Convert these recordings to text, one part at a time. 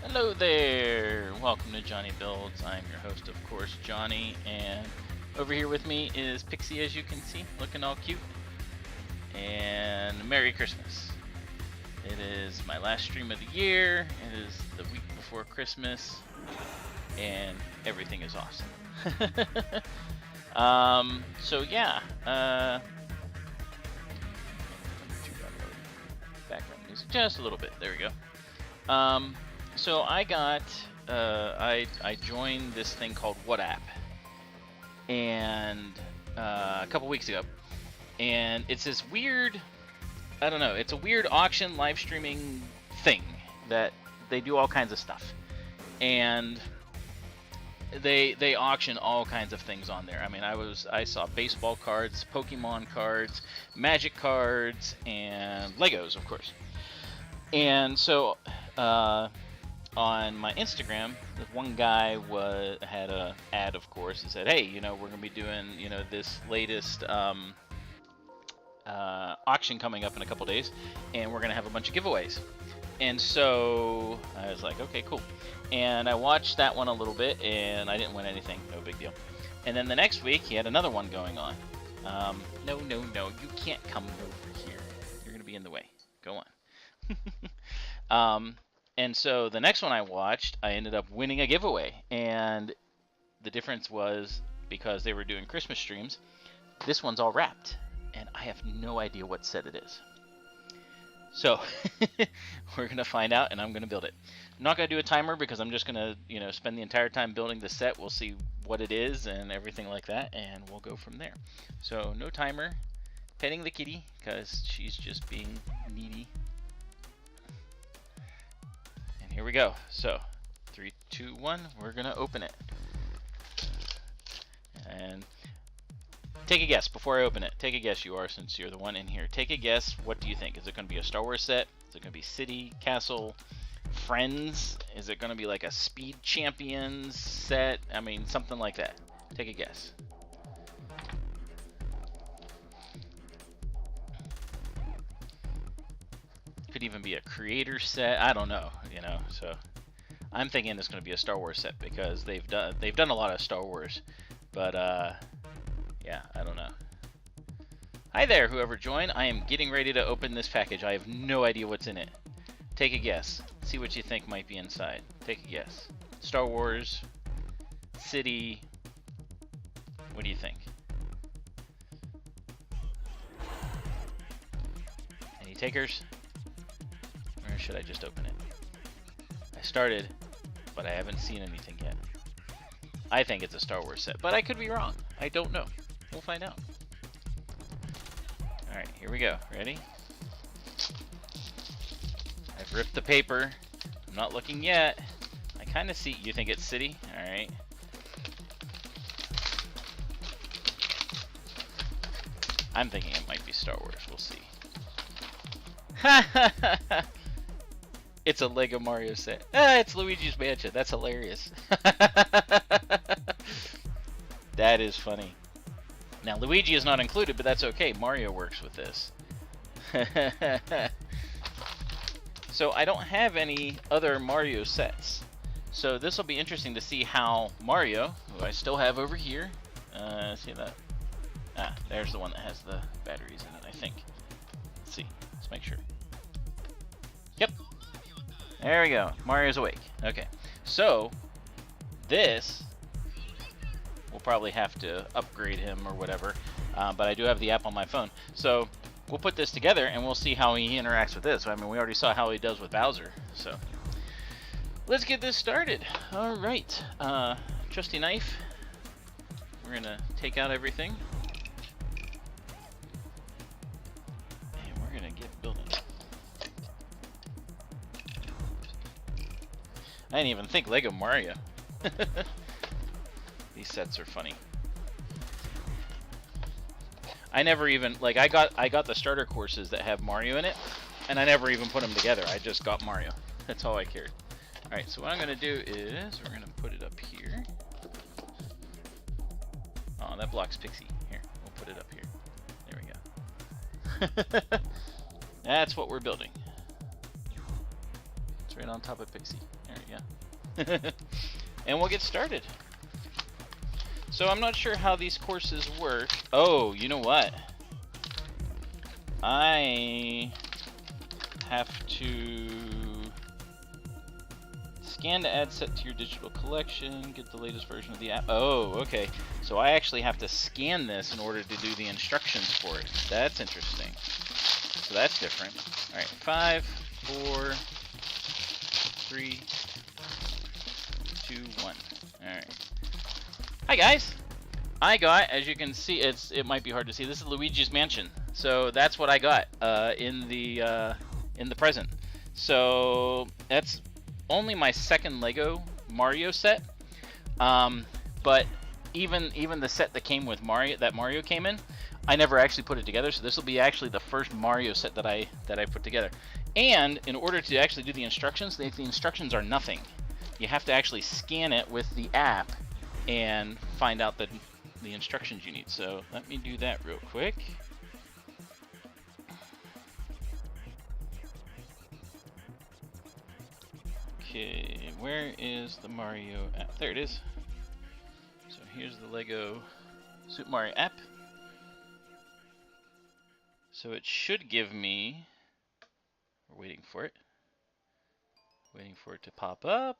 Hello there! Welcome to JonnyBuildz. I'm your host, of course, Johnny, and over here with me is Pixie, as you can see, looking all cute. And Merry Christmas. It is my last stream of the year. It is the week before Christmas, and everything is awesome. So yeah, background music just a little bit. There we go. So I got, I joined this thing called WhatsApp, and a couple weeks ago, and it's this weird, I don't know, it's a weird auction live streaming thing that they do all kinds of stuff, and they auction all kinds of things on there. I mean, I saw baseball cards, Pokemon cards, Magic cards, and Legos, of course. And so on my Instagram, one guy had a ad, of course, and said, "Hey, you know, we're gonna be doing, you know, this latest auction coming up in a couple days, and we're gonna have a bunch of giveaways." And so I was like, "Okay, cool." And I watched that one a little bit, and I didn't win anything. No big deal. And then the next week, he had another one going on. No, you can't come over here. You're gonna be in the way. Go on. And so the next one I watched, I ended up winning a giveaway. And the difference was, because they were doing Christmas streams, this one's all wrapped. And I have no idea what set it is. So we're going to find out, and I'm going to build it. I'm not going to do a timer because I'm just going to, you know, spend the entire time building the set. We'll see what it is and everything like that, and we'll go from there. So no timer. Petting the kitty because she's just being needy. Here we go. So, 3, 2, 1, we're gonna open it. And take a guess before I open it. Take a guess, you are, since you're the one in here. Take a guess. What do you think? Is it gonna be a Star Wars set? Is it gonna be City, Castle, Friends? Is it gonna be like a Speed Champions set? I mean, something like that. Take a guess. Could even be a creator set. I don't know, you know. So I'm thinking it's going to be a Star Wars set because they've done a lot of Star Wars, but yeah, I don't know. Hi there, whoever joined. I am getting ready to open this package. I have no idea what's in it. Take a guess. See what you think might be inside. Take a guess. Star Wars, City. What do you think? Any takers? Or should I just open it? I started, but I haven't seen anything yet. I think it's a Star Wars set, but I could be wrong. I don't know. We'll find out. Alright, here we go. Ready? I've ripped the paper. I'm not looking yet. I kind of see... You think it's City? Alright. I'm thinking it might be Star Wars. We'll see. It's a Lego Mario set. It's Luigi's Mansion. That's hilarious. That is funny. Now, Luigi is not included, but that's okay. Mario works with this. So I don't have any other Mario sets. So this will be interesting to see how Mario, who I still have over here, see that? Ah, there's the one that has the batteries in it, I think. Let's see. Let's make sure. Yep. There we go. Mario's awake. Okay. So, this, we'll probably have to upgrade him or whatever. But I do have the app on my phone. So, we'll put this together and we'll see how he interacts with this. I mean, we already saw how he does with Bowser. So, let's get this started. Alright. Trusty knife. We're going to take out everything. And we're going to get building. I didn't even think Lego Mario. These sets are funny. I never even, like, I got the starter courses that have Mario in it, and I never even put them together. I just got Mario. That's all I cared. Alright, so what I'm going to do is, we're going to put it up here. Oh, that blocks Pixie. Here, we'll put it up here. There we go. That's what we're building. It's right on top of Pixie. There There we go. And we'll get started. So I'm not sure how these courses work. Oh, you know what? I have to scan to add set to your digital collection, get the latest version of the app. Oh, okay. So I actually have to scan this in order to do the instructions for it. That's interesting. So that's different. All right, 5, 4, 3, 2, 1. All right. Hi guys. I got, as you can see, it might be hard to see. This is Luigi's Mansion. So that's what I got in the present. So that's only my second Lego Mario set. But even the set that came with Mario came in, I never actually put it together. So this will be actually the first Mario set that I put together. And in order to actually do the instructions, the instructions are nothing. You have to actually scan it with the app and find out the instructions you need. So let me do that real quick. Okay, where is the Mario app? There it is. So here's the Lego Super Mario app. So it should give me, we're waiting for it. Waiting for it to pop up.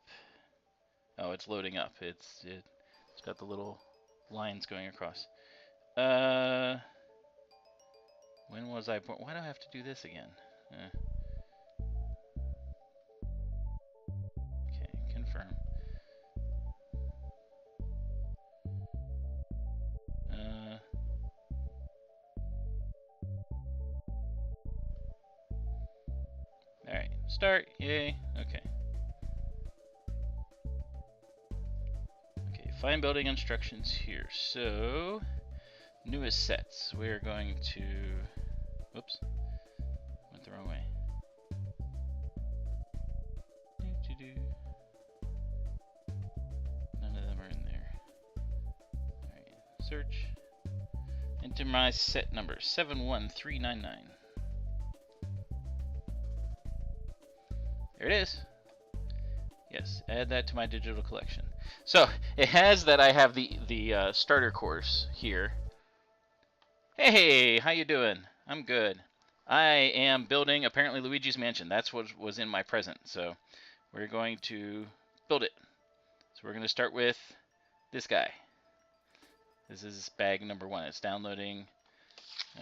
Oh, it's loading up. It's got the little lines going across. When was I born? Why do I have to do this again? Okay, confirm. Alright, start, yay, okay. Okay, find building instructions here. So, newest sets. We're going to, whoops, went the wrong way. None of them are in there. Alright, search. Enter my set number, 71399. There it is. Yes, add that to my digital collection. So it has that I have the starter course here. Hey, how you doing? I'm good. I am building apparently Luigi's Mansion. That's what was in my present. So we're going to build it. So we're going to start with this guy. This is bag number 1. It's downloading.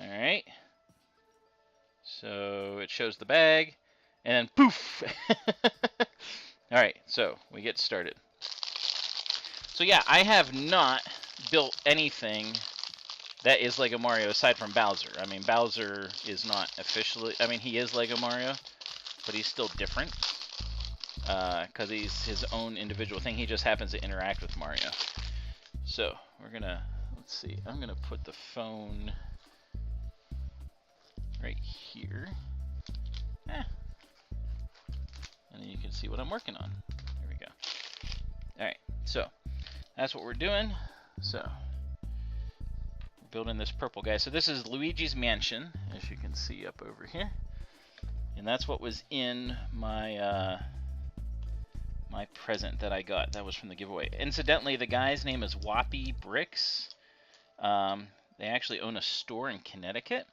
All right. So it shows the bag. And then poof! Alright, so we get started. So yeah, I have not built anything that is Lego Mario aside from Bowser. I mean, Bowser is not officially, I mean, he is Lego Mario, but he's still different. Because he's his own individual thing. He just happens to interact with Mario. So, we're gonna, let's see, I'm gonna put the phone right here. And then you can see what I'm working on. There we go. Alright, so that's what we're doing. So we're building this purple guy. So this is Luigi's Mansion, as you can see up over here. And that's what was in my my present that I got. That was from the giveaway. Incidentally, the guy's name is Whoppy Bricks. They actually own a store in Connecticut.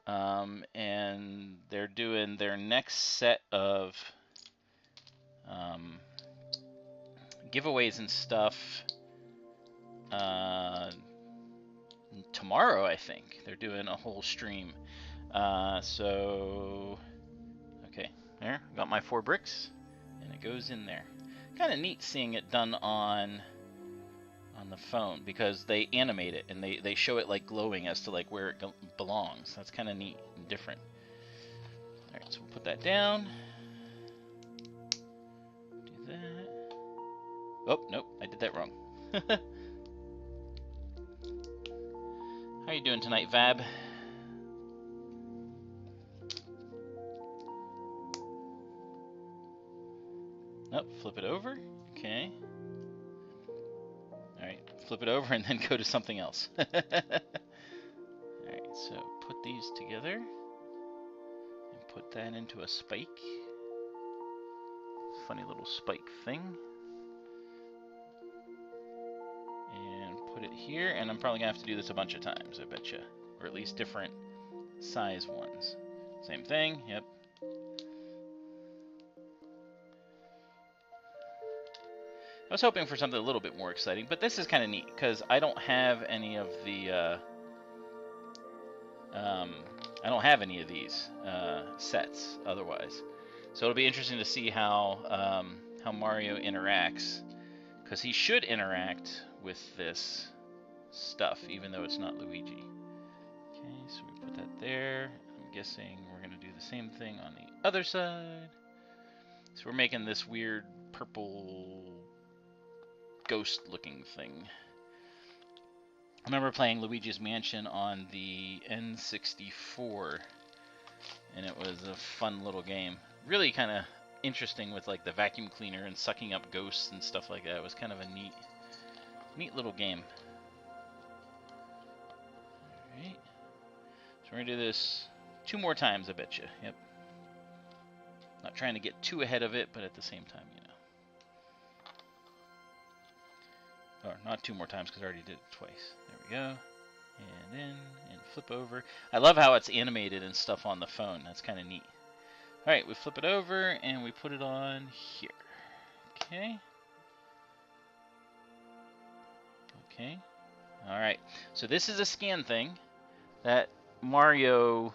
And they're doing their next set of giveaways and stuff tomorrow, I think. They're doing a whole stream. So, okay, there, got my 4 bricks, and it goes in there. Kind of neat seeing it done on the phone, because they animate it, and they show it like glowing as to like where it belongs. That's kind of neat and different. Alright, so we'll put that down. Oh, nope, I did that wrong. How you doing tonight, Vab? Nope, flip it over. Okay. Alright, flip it over and then go to something else. Alright, so put these together. And put that into a spike. funny little spike thing. And put it here, and I'm probably gonna have to do this a bunch of times, I betcha. Or at least different size ones. Same thing, yep. I was hoping for something a little bit more exciting, but this is kind of neat because I don't have any of the these sets otherwise. So it'll be interesting to see how Mario interacts, because he should interact with this stuff, even though it's not Luigi. Okay, so we put that there. I'm guessing we're gonna do the same thing on the other side. So we're making this weird purple ghost-looking thing. I remember playing Luigi's Mansion on the N64, and it was a fun little game. Really kind of interesting with like the vacuum cleaner and sucking up ghosts and stuff like that. It was kind of a neat little game. Alright. So we're going to do this 2 more times, I bet you. Yep. Not trying to get too ahead of it, but at the same time, you know. Or not 2 more times because I already did it twice. There we go. And in, and flip over. I love how it's animated and stuff on the phone. That's kind of neat. Alright, we flip it over and we put it on here. Okay. Okay. Alright, so this is a scan thing that Mario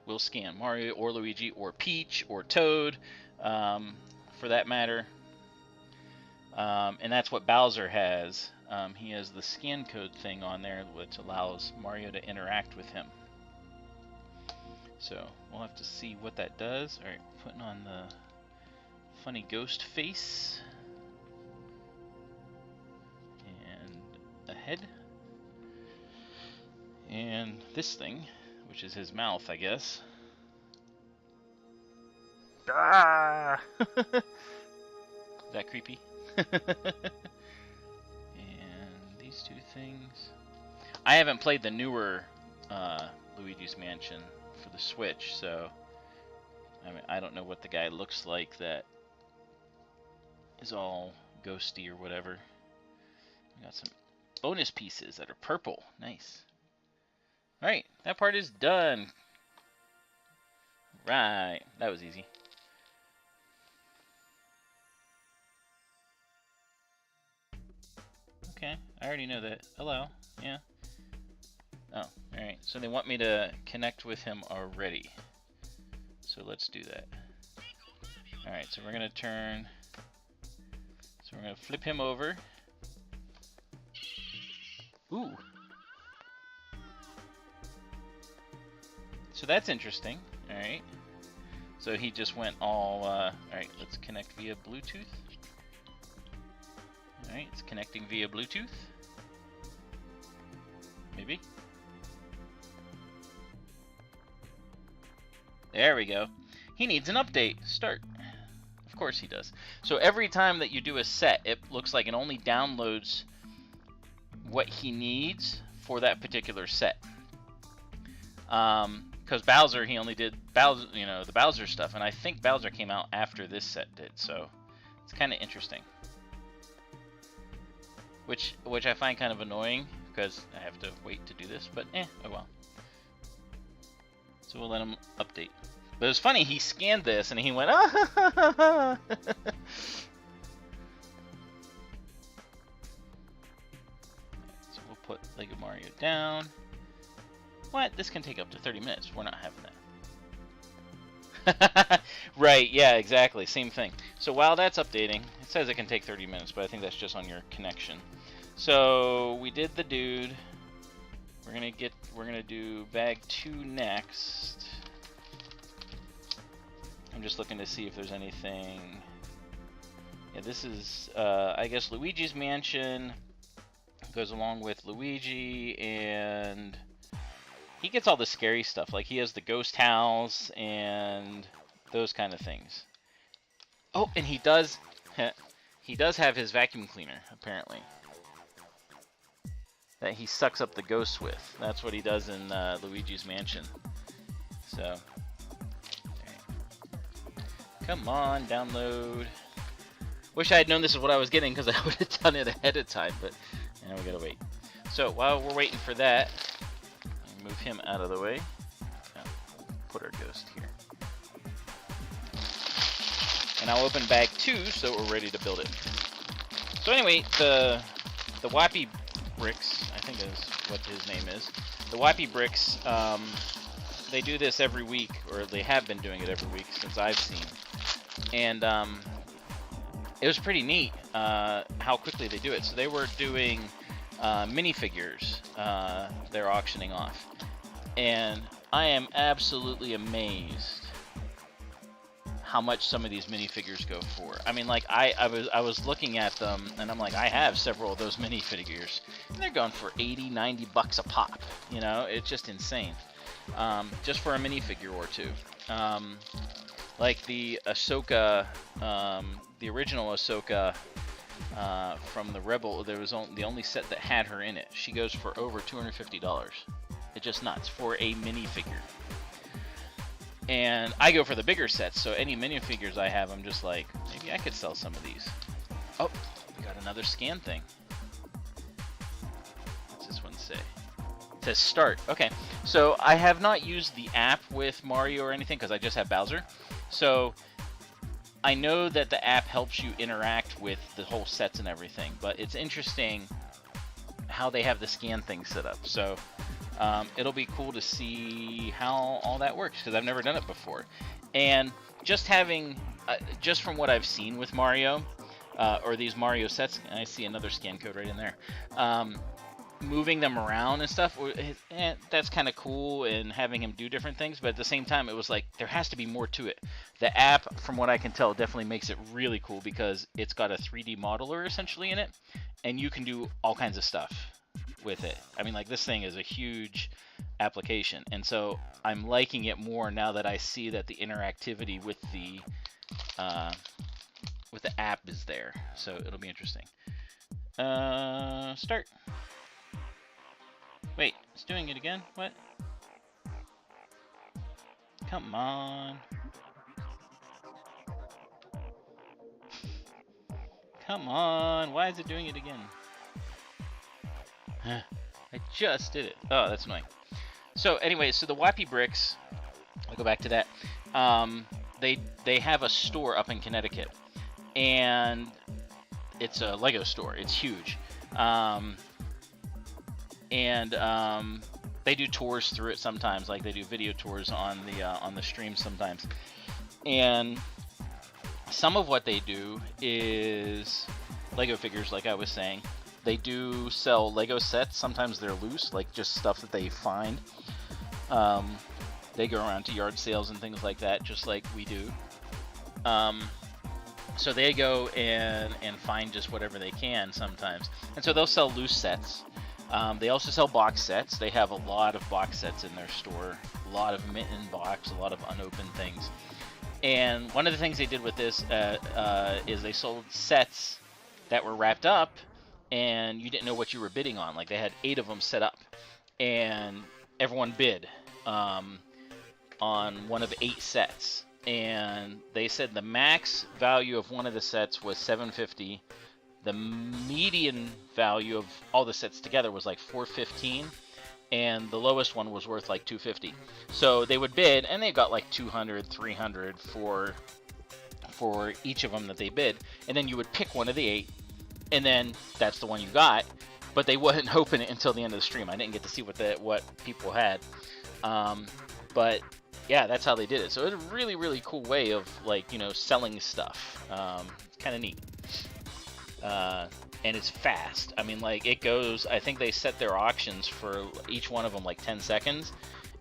will scan. Mario or Luigi or Peach or Toad, for that matter. And that's what Bowser has. He has the scan code thing on there, which allows Mario to interact with him. So we'll have to see what that does. Alright, putting on the funny ghost face. And a head. And this thing, which is his mouth, I guess. Ah! Is that creepy? And these 2 things. I haven't played the newer Luigi's Mansion for the Switch, so I mean, I don't know what the guy looks like that is all ghosty or whatever. We got some bonus pieces that are purple. Nice. Alright, that part is done. Right, that was easy. Okay, I already know that. Hello, yeah. Oh, alright, so they want me to connect with him already. So let's do that. Alright, so we're gonna turn... So we're gonna flip him over. Ooh. So that's interesting. Alright. So he just went all... Alright, let's connect via Bluetooth. Alright, it's connecting via Bluetooth. Maybe. There we go. He needs an update. Start. Of course he does. So every time that you do a set, it looks like it only downloads what he needs for that particular set. Because Bowser, he only did Bowser, you know, the Bowser stuff, and I think Bowser came out after this set did. So it's kind of interesting. Which I find kind of annoying because I have to wait to do this, but oh well. So we'll let him update. But it was funny, he scanned this and he went, ah! So we'll put Lego Mario down. What? This can take up to 30 minutes. We're not having that. Right, yeah, exactly. Same thing. So while that's updating, it says it can take 30 minutes, but I think that's just on your connection. So we did the dude. We're gonna do bag 2 next. I'm just looking to see if there's anything. Yeah, this is I guess Luigi's Mansion goes along with Luigi, and he gets all the scary stuff. Like he has the ghost house and those kind of things. Oh, and he does have his vacuum cleaner apparently. That he sucks up the ghosts with. That's what he does in Luigi's Mansion. So, right. Come on, download. Wish I had known this is what I was getting, because I would have done it ahead of time, but now we gotta wait. So while we're waiting for that, move him out of the way. Put our ghost here. And I'll open bag 2 so we're ready to build it. So anyway, the Wappy Bricks, I think is what his name is. The Wappy Bricks, they do this every week, or they have been doing it every week since I've seen. And it was pretty neat how quickly they do it. So they were doing minifigures they're auctioning off. And I am absolutely amazed how much some of these minifigures go for. I mean, like, I was looking at them, and I'm like, I have several of those minifigures, and they're going for 80, 90 bucks a pop. You know, it's just insane. Just for a minifigure or two. Like the Ahsoka, the original Ahsoka from the Rebel, there was the only set that had her in it. She goes for over $250. It's just nuts for a minifigure. And I go for the bigger sets, so any minifigures I have, I'm just like, maybe I could sell some of these. Oh, we got another scan thing. What's this one say? It says start. Okay, so I have not used the app with Mario or anything because I just have Bowser. So I know that the app helps you interact with the whole sets and everything, but it's interesting how they have the scan thing set up. So it'll be cool to see how all that works, because I've never done it before. And just having, just from what I've seen with Mario, or these Mario sets, and I see another scan code right in there, moving them around and stuff, that's kind of cool, and having him do different things, but at the same time, it was like, there has to be more to it. The app, from what I can tell, definitely makes it really cool, because it's got a 3D modeler essentially in it, and you can do all kinds of stuff with it. I mean, like, this thing is a huge application, and so I'm liking it more now that I see that the interactivity with the app is there. So it'll be interesting. Start. Wait, it's doing it again? What? Come on. Come on, why is it doing it again? I just did it. Oh, that's annoying. So anyway, so the Wappy Bricks, I'll go back to that. They have a store up in Connecticut, and it's a Lego store. It's huge, and they do tours through it sometimes. Like, they do video tours on the stream sometimes, and some of what they do is Lego figures, like I was saying. They do sell Lego sets. Sometimes they're loose, like just stuff that they find. They go around to yard sales and things like that, just like we do. So they go and find just whatever they can sometimes. And so they'll sell loose sets. They also sell box sets. They have a lot of box sets in their store. A lot of mint in box, a lot of unopened things. And one of the things they did with this is they sold sets that were wrapped up, and you didn't know what you were bidding on. Like, they had 8 of them set up, and everyone bid on one of 8 sets. And they said the max value of one of the sets was $750. The median value of all the sets together was like $415, and the lowest one was worth like $250. So they would bid, and they got like $200, $300 for each of them that they bid. And then you would pick one of the 8, and then that's the one you got. But they wouldn't open it until the end of the stream. I didn't get to see what people had. But yeah, that's how they did it. So it's a really, really cool way of, like, you know, selling stuff. Kind of neat. And it's fast. I mean, like, it goes, I think they set their auctions for each one of them like 10 seconds.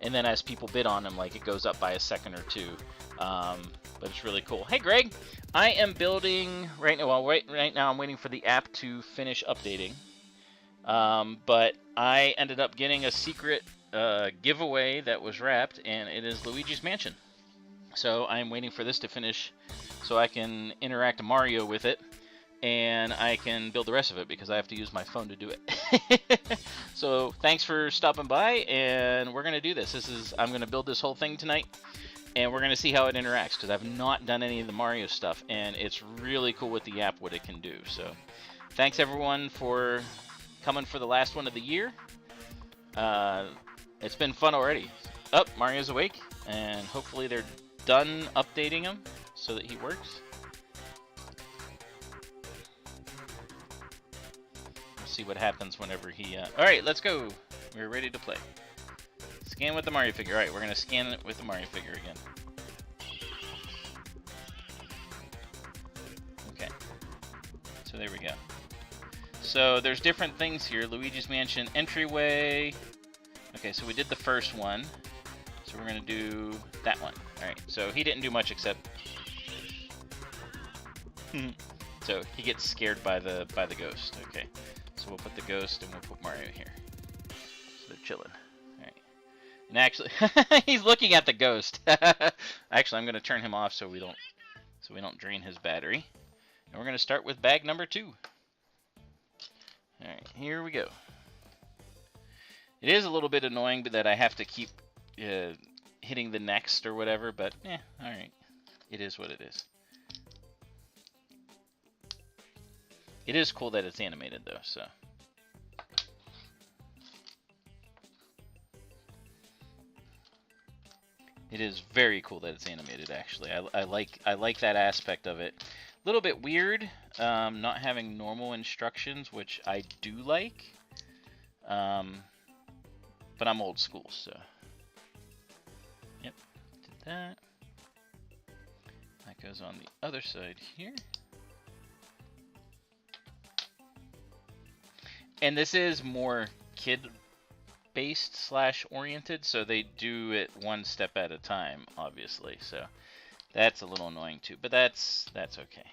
And then as people bid on them, like, it goes up by a second or two. But it's really cool. Hey, Greg, I am building right now. Well, right now I'm waiting for the app to finish updating. But I ended up getting a secret giveaway that was wrapped, and it is Luigi's Mansion. So I'm waiting for this to finish so I can interact Mario with it, and I can build the rest of it because I have to use my phone to do it. So thanks for stopping by, and we're gonna do this. I'm gonna build this whole thing tonight, and we're going to see how it interacts, because I've not done any of the Mario stuff, and it's really cool with the app what it can do. So thanks everyone for coming for the last one of the year. It's been fun already. Oh, Mario's awake, and hopefully they're done updating him so that he works. We'll see what happens whenever he... Alright, let's go. We're ready to play. Scan with the Mario figure. Alright, we're going to scan it with the Mario figure again. Okay. So there we go. So there's different things here. Luigi's Mansion entryway. Okay, so we did the first one. So we're going to do that one. Alright, so he didn't do much except... So he gets scared by the ghost. Okay, so we'll put the ghost and we'll put Mario here. So they're chilling. And actually, he's looking at the ghost. Actually, I'm going to turn him off so we don't drain his battery. And we're going to start with bag number 2. All right, here we go. It is a little bit annoying that I have to keep hitting the next or whatever, but all right. It is what it is. It is cool that it's animated though, so. It is very cool that it's animated, actually. I like that aspect of it. A little bit weird, not having normal instructions, which I do like. But I'm old school, so. Yep, did that. That goes on the other side here. And this is more kid-based / oriented, so they do it one step at a time, obviously. So that's a little annoying too, but that's okay.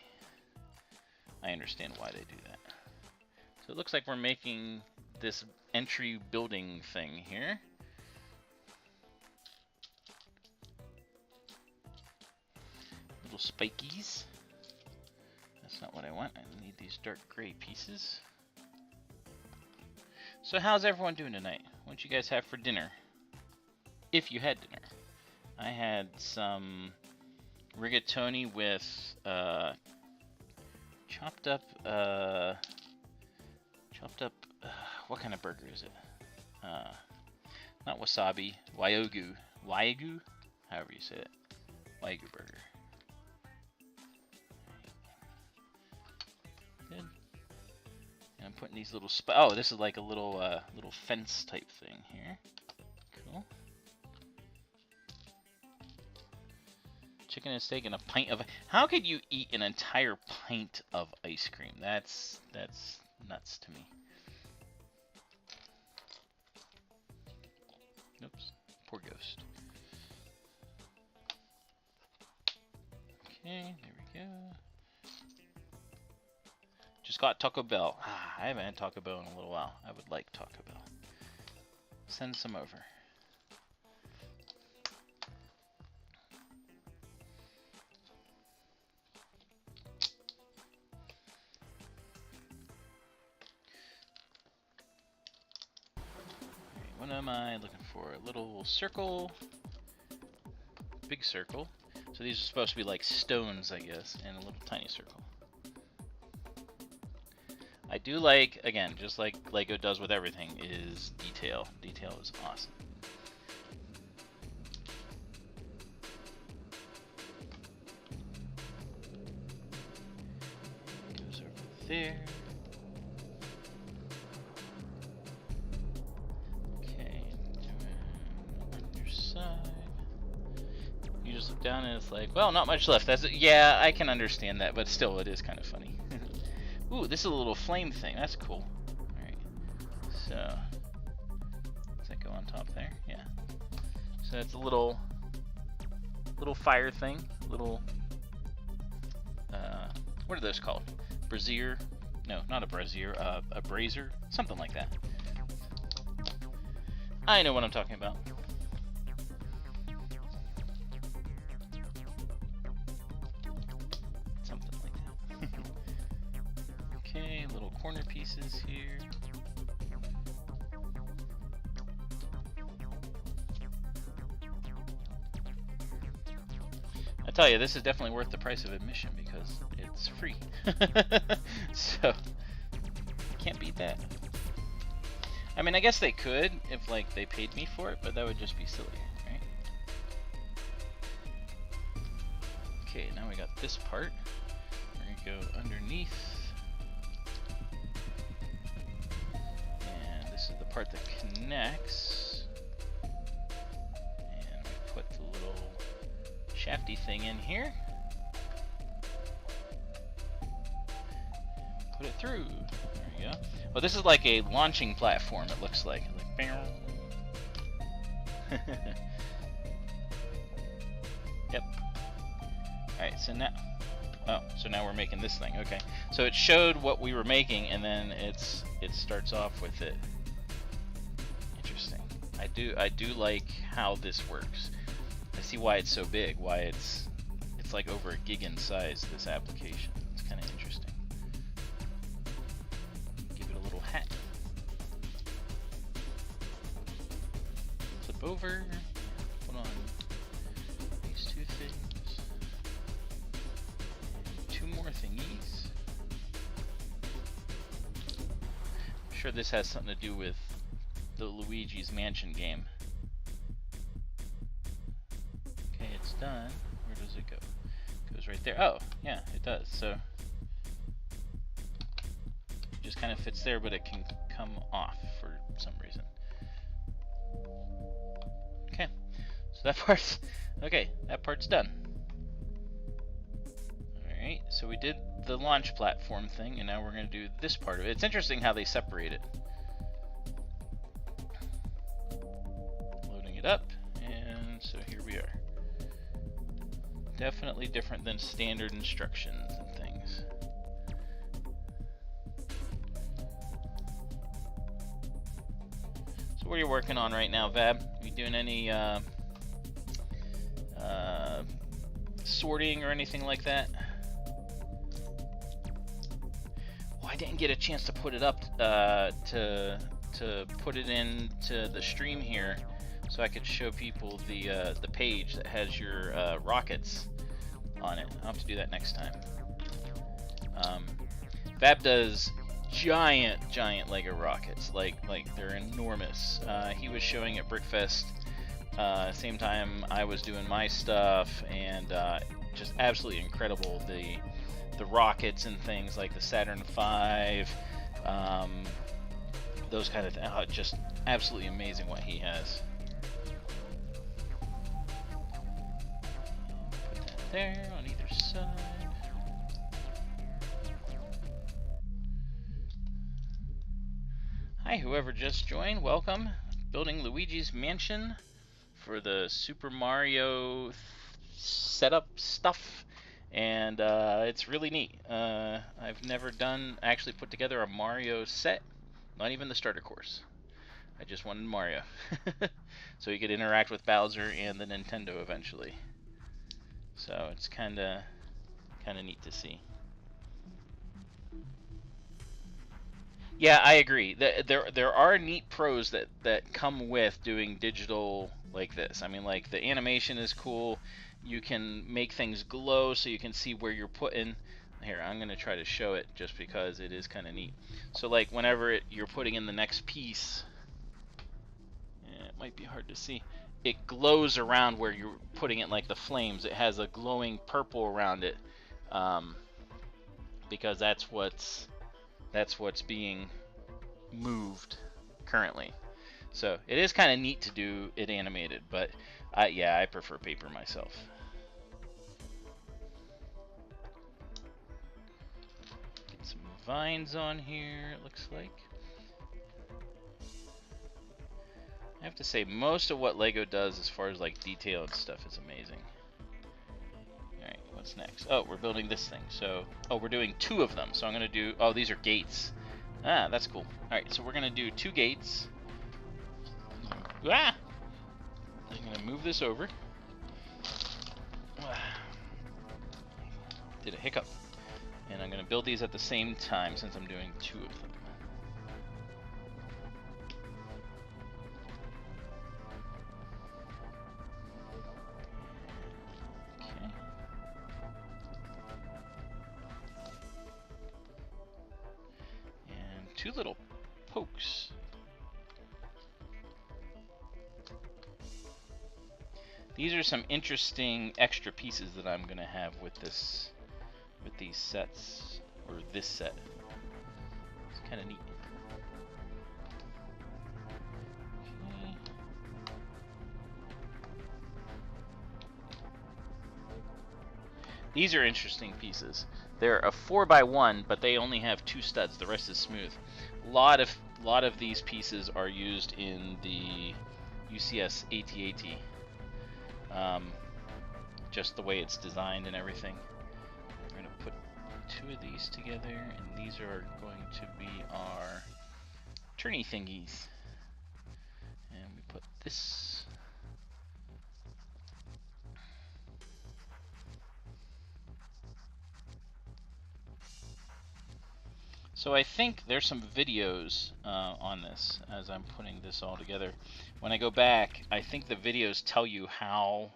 I understand why they do that. So it looks like we're making this entry building thing here. Little spikies. That's not what I want. I need these dark gray pieces. So how's everyone doing tonight? What'd you guys have for dinner? If you had dinner. I had some rigatoni with chopped up, what kind of burger is it? Not wasabi, wagyu, however you say it, wagyu burger. Good. And I'm putting these little oh, this is like a little little fence type thing here. Cool. Chicken and steak and a pint of... How could you eat an entire pint of ice cream? That's nuts to me. Oops, poor ghost. Okay, there we go. Just got Taco Bell. I haven't had Taco Bell in a little while. I would like Taco Bell. Send some over. What am I looking for? A little circle, big circle. So these are supposed to be like stones, I guess, and a little tiny circle. I do like, again, just like Lego does with everything, is detail. Detail is awesome. Goes over there. Down and it's like, well, not much left. That's it. Yeah, I can understand that, but still, it is kind of funny. Ooh, this is a little flame thing. That's cool. All right. So, does that go on top there? Yeah. So that's a little fire thing. Little, what are those called? Brazier? No, not a brazier. A brazier? Something like that. I know what I'm talking about. Okay, little corner pieces here. tell you, this is definitely worth the price of admission because it's free. So, can't beat that. I mean, I guess they could if, like, they paid me for it, but that would just be silly, right? Okay, now we got this part. We're gonna go underneath. And this is the part that connects. And we put the little shafty thing in here. Put it through. There we go. Well, this is like a launching platform, it looks like. Yep. Alright, so now... Oh, so now we're making this thing. Okay. So it showed what we were making, and then it starts off with it. Interesting. I do like how this works. I see why it's so big, why it's like over a gig in size, this application. It's kind of interesting. Give it a little hat. Flip over. Put on these two things. And two more thingies. I'm sure this has something to do with the Luigi's Mansion game. Okay, it's done. Where does it go? It goes right there. Oh, yeah, it does. So it just kind of fits there, but it can come off for some reason. Okay, so that part's okay. That part's done. All right, so we did the launch platform thing, and now we're going to do this part of it. It's interesting how they separate it. Loading it up, and so here we are. Definitely different than standard instructions and things. So what are you working on right now, Vab? Are you doing any sorting or anything like that? Well, I didn't get a chance to put it up to put it into the stream here, so I could show people the page that has your rockets on it. I'll have to do that next time. Fab does giant Lego rockets, like they're enormous. He was showing at Brickfest same time I was doing my stuff, and just absolutely incredible, the rockets and things like the Saturn V, those kind of things. Just absolutely amazing what he has. Put that there on either side. Hi, whoever just joined, welcome. Building Luigi's Mansion for the Super Mario setup stuff, and it's really neat. I've never actually put together a Mario set, not even the starter course. I just wanted Mario. So you could interact with Bowser and the Nintendo eventually. So it's kinda neat to see. Yeah, I agree. There are neat pros that come with doing digital like this. I mean, like, the animation is cool. You can make things glow so you can see where you're putting. Here, I'm going to try to show it just because it is kind of neat. So, like, whenever you're putting in the next piece, yeah, it might be hard to see. It glows around where you're putting it, like the flames. It has a glowing purple around it, because that's what's being moved currently. So it is kind of neat to do it animated, but yeah, I prefer paper myself. Get some vines on here, it looks like. I have to say, most of what Lego does as far as like detail and stuff is amazing. Alright, what's next? Oh, we're building this thing. So, oh, we're doing 2 of them. So I'm going to do, oh, these are gates. Ah, that's cool. Alright, so we're going to do 2 gates. Ah! I'm going to move this over. Did a hiccup. And I'm going to build these at the same time since I'm doing 2 of them. Okay. 2 little pokes. These are some interesting extra pieces that I'm gonna have with these sets, or this set. It's kind of neat. Okay. These are interesting pieces. They're a 4x1, but they only have 2 studs. The rest is smooth. A lot of these pieces are used in the UCS AT-AT. Just the way it's designed and everything. We're going to put 2 of these together, and these are going to be our tourney thingies. And we put this. So I think there's some videos on this as I'm putting this all together. When I go back, I think the videos tell you how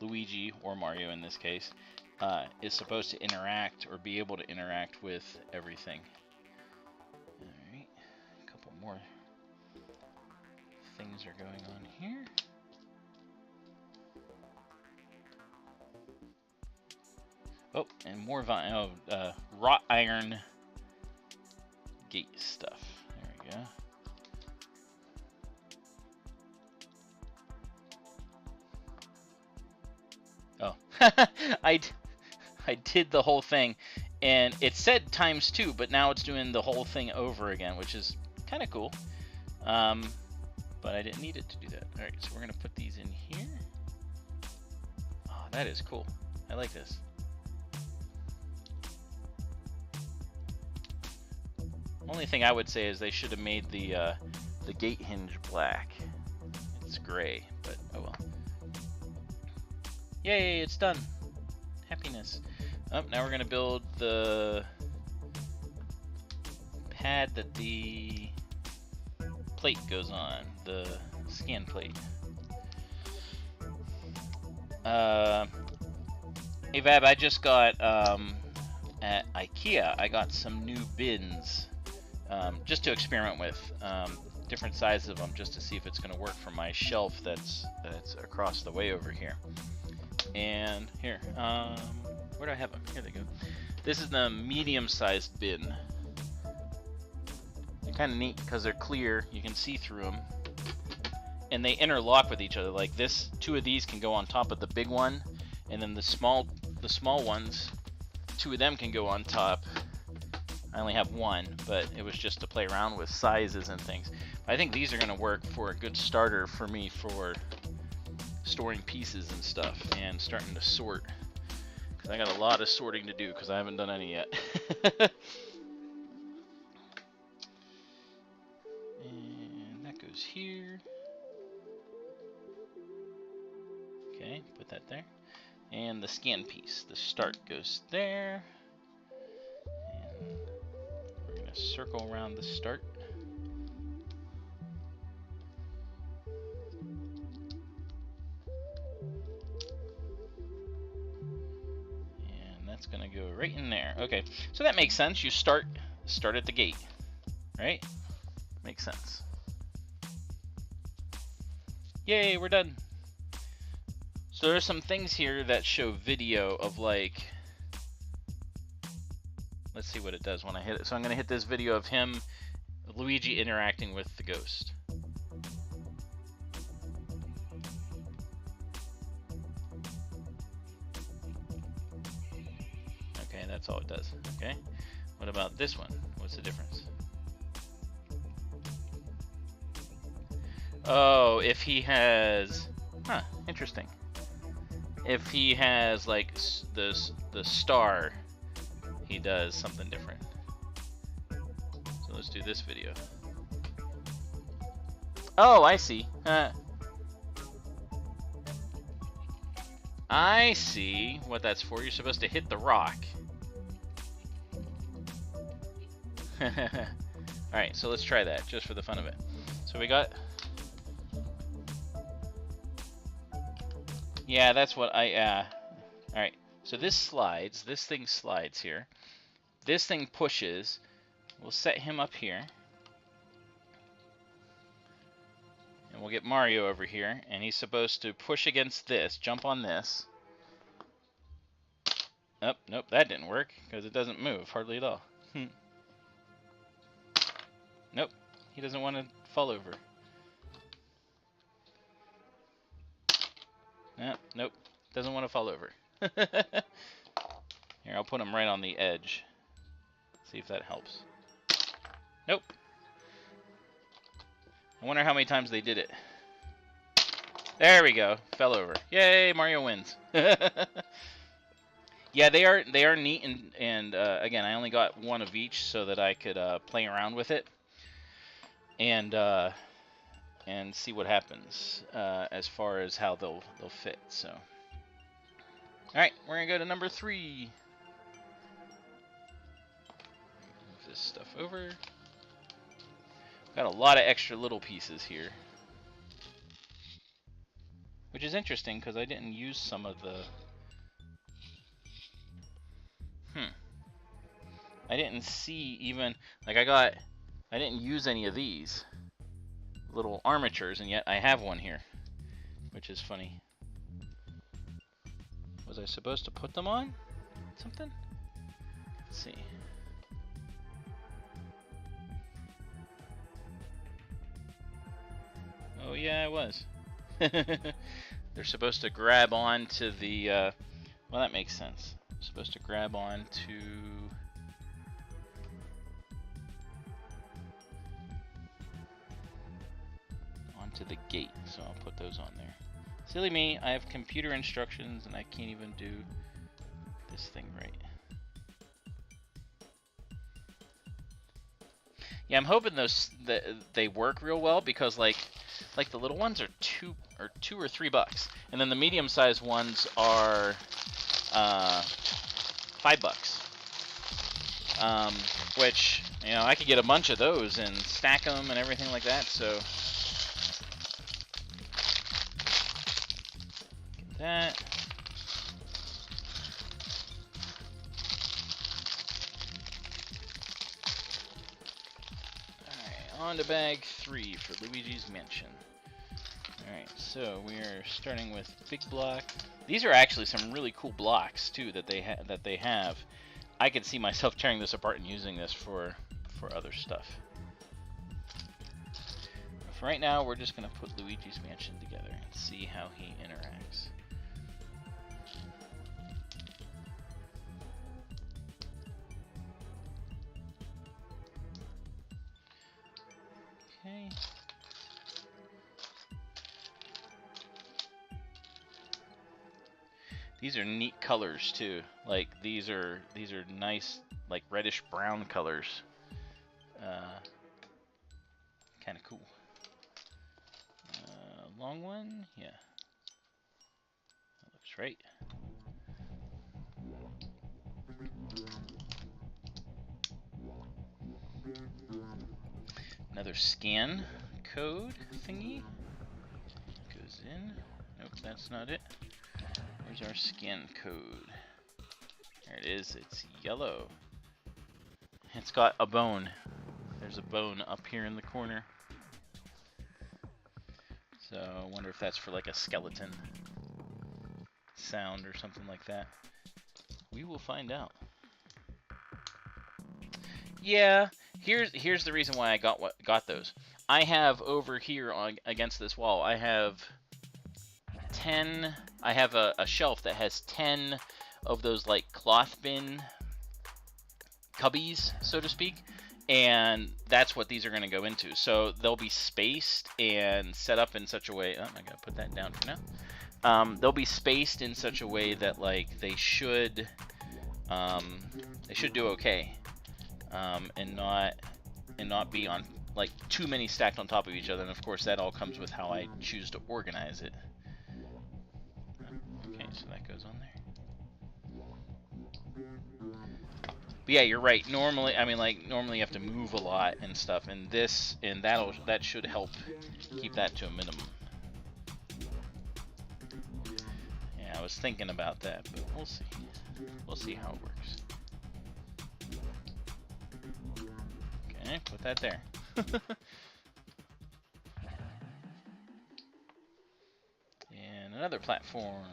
Luigi, or Mario in this case, is supposed to interact or be able to interact with everything. Alright, a couple more things are going on here. Oh, and more wrought iron gate stuff. There we go. Oh, I did the whole thing, and it said ×2, but now it's doing the whole thing over again, which is kind of cool. But I didn't need it to do that. All right, so we're gonna put these in here. Oh, that is cool. I like this. Only thing I would say is they should have made the gate hinge black. It's gray, but oh well. Yay, it's done. Happiness. Oh, now we're gonna build the pad that the plate goes on, the scan plate. Hey Vab, I just got at IKEA, I got some new bins just to experiment with. Different sizes of them, just to see if it's gonna work for my shelf that's across the way over here. And here, where do I have them? Here they go. This is the medium-sized bin. They're kind of neat because they're clear. You can see through them, and they interlock with each other. Like this, 2 of these can go on top of the big one, and then the small ones, 2 of them can go on top. I only have 1, but it was just to play around with sizes and things. I think these are going to work for a good starter for me for storing pieces and stuff and starting to sort, because I got a lot of sorting to do because I haven't done any yet. And that goes here. Okay, put that there. And the scan piece, the start, goes there. And we're going to circle around the start. That's gonna go right in there. Okay, so that makes sense. You start at the gate, right? Makes sense. Yay, we're done. So there's some things here that show video of, like, let's see what it does when I hit it. So I'm gonna hit this video of him, Luigi, interacting with the ghost. That's all it does. Okay. What about this one? What's the difference? Oh, if he has, interesting. If he has like the star, he does something different. So let's do this video. Oh, I see. I see what that's for. You're supposed to hit the rock. Alright, so let's try that, just for the fun of it. So we got... Yeah, that's what I... Alright, so this thing slides here. This thing pushes. We'll set him up here. And we'll get Mario over here, and he's supposed to push against this, jump on this. Oh, nope, that didn't work, because it doesn't move, hardly at all. Nope, he doesn't want to fall over. Nope, doesn't want to fall over. Here, I'll put him right on the edge. See if that helps. Nope. I wonder how many times they did it. There we go. Fell over. Yay, Mario wins. Yeah, they are neat, and again, I only got one of each so that I could play around with it and see what happens as far as how they'll fit. So, all right, we're gonna go to number 3. Move this stuff over. Got a lot of extra little pieces here, which is interesting because I didn't use some of the. I didn't see even like I didn't use any of these little armatures, and yet I have one here, which is funny. Was I supposed to put them on something? Let's see. Oh yeah, I was. They're supposed to grab on to the, well, that makes sense. I'm supposed to grab on onto the gate, so I'll put those on there. Silly me, I have computer instructions and I can't even do this thing right. Yeah, I'm hoping that they work real well, because like the little ones are $2 or $3, and then the medium-sized ones are $5. Which, you know, I could get a bunch of those and stack them and everything like that. So get that. On to bag 3 for Luigi's Mansion. Alright, so we are starting with big block. These are actually some really cool blocks too that they have. I could see myself tearing this apart and using this for other stuff. But for right now, we're just going to put Luigi's Mansion together and see how he interacts. Okay. These are neat colors too. Like these are nice, like reddish brown colors. Kind of cool. Long one, yeah. That looks right. Another scan code thingy goes in. Nope, that's not it. Where's our scan code? There it is. It's yellow. It's got a bone. There's a bone up here in the corner. So I wonder if that's for like a skeleton sound or something like that. We will find out. Yeah, here's the reason why I got those. I have over here against this wall, I have 10. I have a shelf that has 10 of those like cloth bin cubbies, so to speak, and that's what these are going to go into. So they'll be spaced and set up in such a way. Oh, I gotta put that down for now. They'll be spaced in such a way that like they should do okay. And not be on like too many stacked on top of each other, and of course that all comes with how I choose to organize it. Okay, so that goes on there. But yeah, you're right. Normally, I mean, like normally you have to move a lot and stuff, and that should help keep that to a minimum. Yeah, I was thinking about that, but we'll see. We'll see how it works. Okay, put that there. another platform.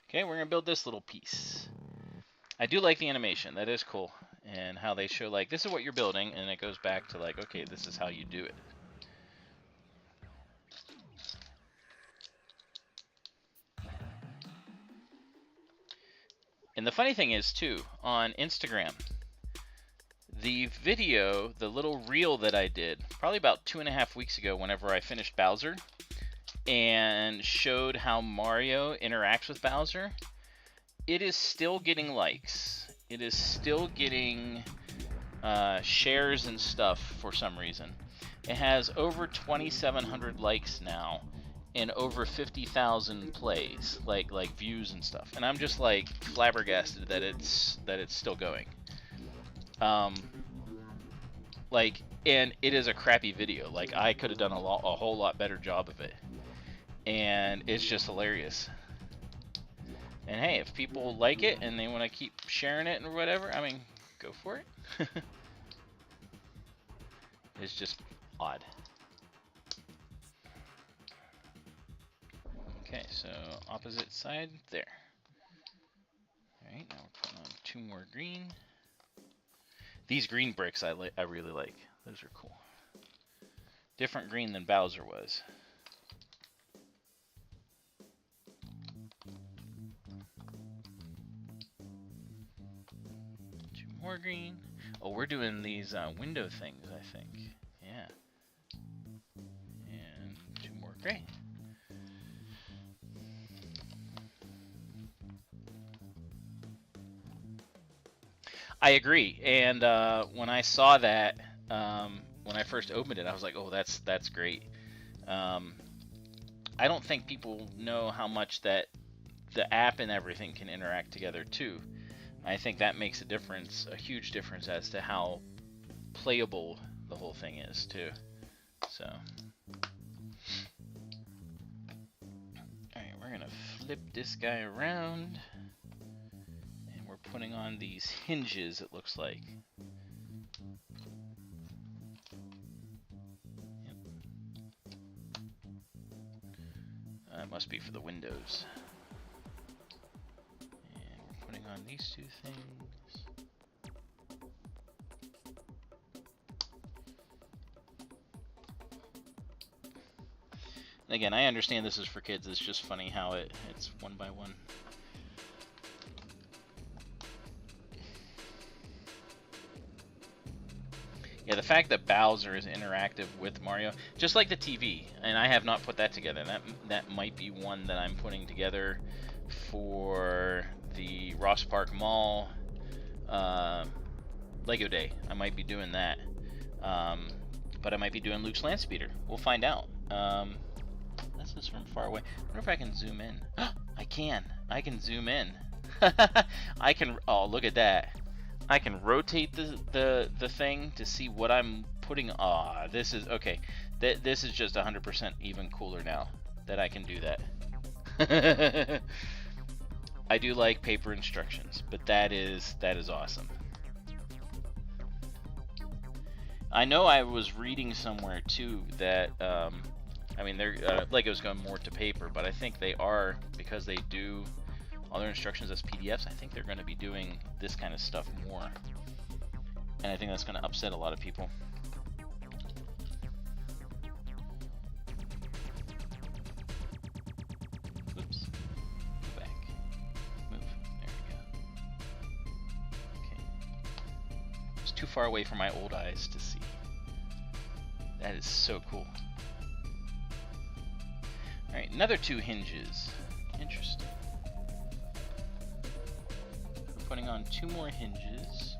Okay, we're gonna build this little piece. I do like the animation. That is cool. And how they show, like, this is what you're building, and it goes back to, like, okay, this is how you do it. And the funny thing is, too, on Instagram, the video, the little reel that I did, probably about 2.5 weeks ago, whenever I finished Bowser, and showed how Mario interacts with Bowser, it is still getting likes. It is still getting shares and stuff for some reason. It has over 2,700 likes now and over 50,000 plays, like views and stuff. And I'm just like flabbergasted that it's still going. Like, and it is a crappy video. Like, I could have done a whole lot better job of it. And it's just hilarious. And hey, if people like it and they want to keep sharing it or whatever, I mean, go for it. It's just odd. Okay, so opposite side there. Alright, now we're putting on 2 more green. These green bricks I really like. Those are cool. Different green than Bowser was. More green. Oh, we're doing these window things, I think. Yeah. And 2 more gray. I agree. And when I saw that, when I first opened it, I was like, oh, that's great. I don't think people know how much that the app and everything can interact together too. I think that makes a difference, a huge difference as to how playable the whole thing is too. So, alright, we're gonna flip this guy around, and we're putting on these hinges, it looks like. Yep. That must be for the windows. On these 2 things. And again, I understand this is for kids. It's just funny how it's one by one. Yeah, the fact that Bowser is interactive with Mario, just like the TV, and I have not put that together. That might be one that I'm putting together for the Ross Park Mall Lego Day. I might be doing that, but I might be doing Luke's Land Speeder. We'll find out. This is from far away. I wonder if I can zoom in. I can zoom in. I can. Oh, look at that. I can rotate the thing to see what I'm putting. Ah, this is okay. This is just 100% even cooler now that I can do that. I do like paper instructions, but that is awesome. I know I was reading somewhere too that I mean, Lego's going more to paper, but I think they are, because they do all their instructions as PDFs. I think they're going to be doing this kind of stuff more, and I think that's going to upset a lot of people. Too far away for my old eyes to see. That is so cool. Alright, another 2 hinges. Interesting. We're putting on 2 more hinges.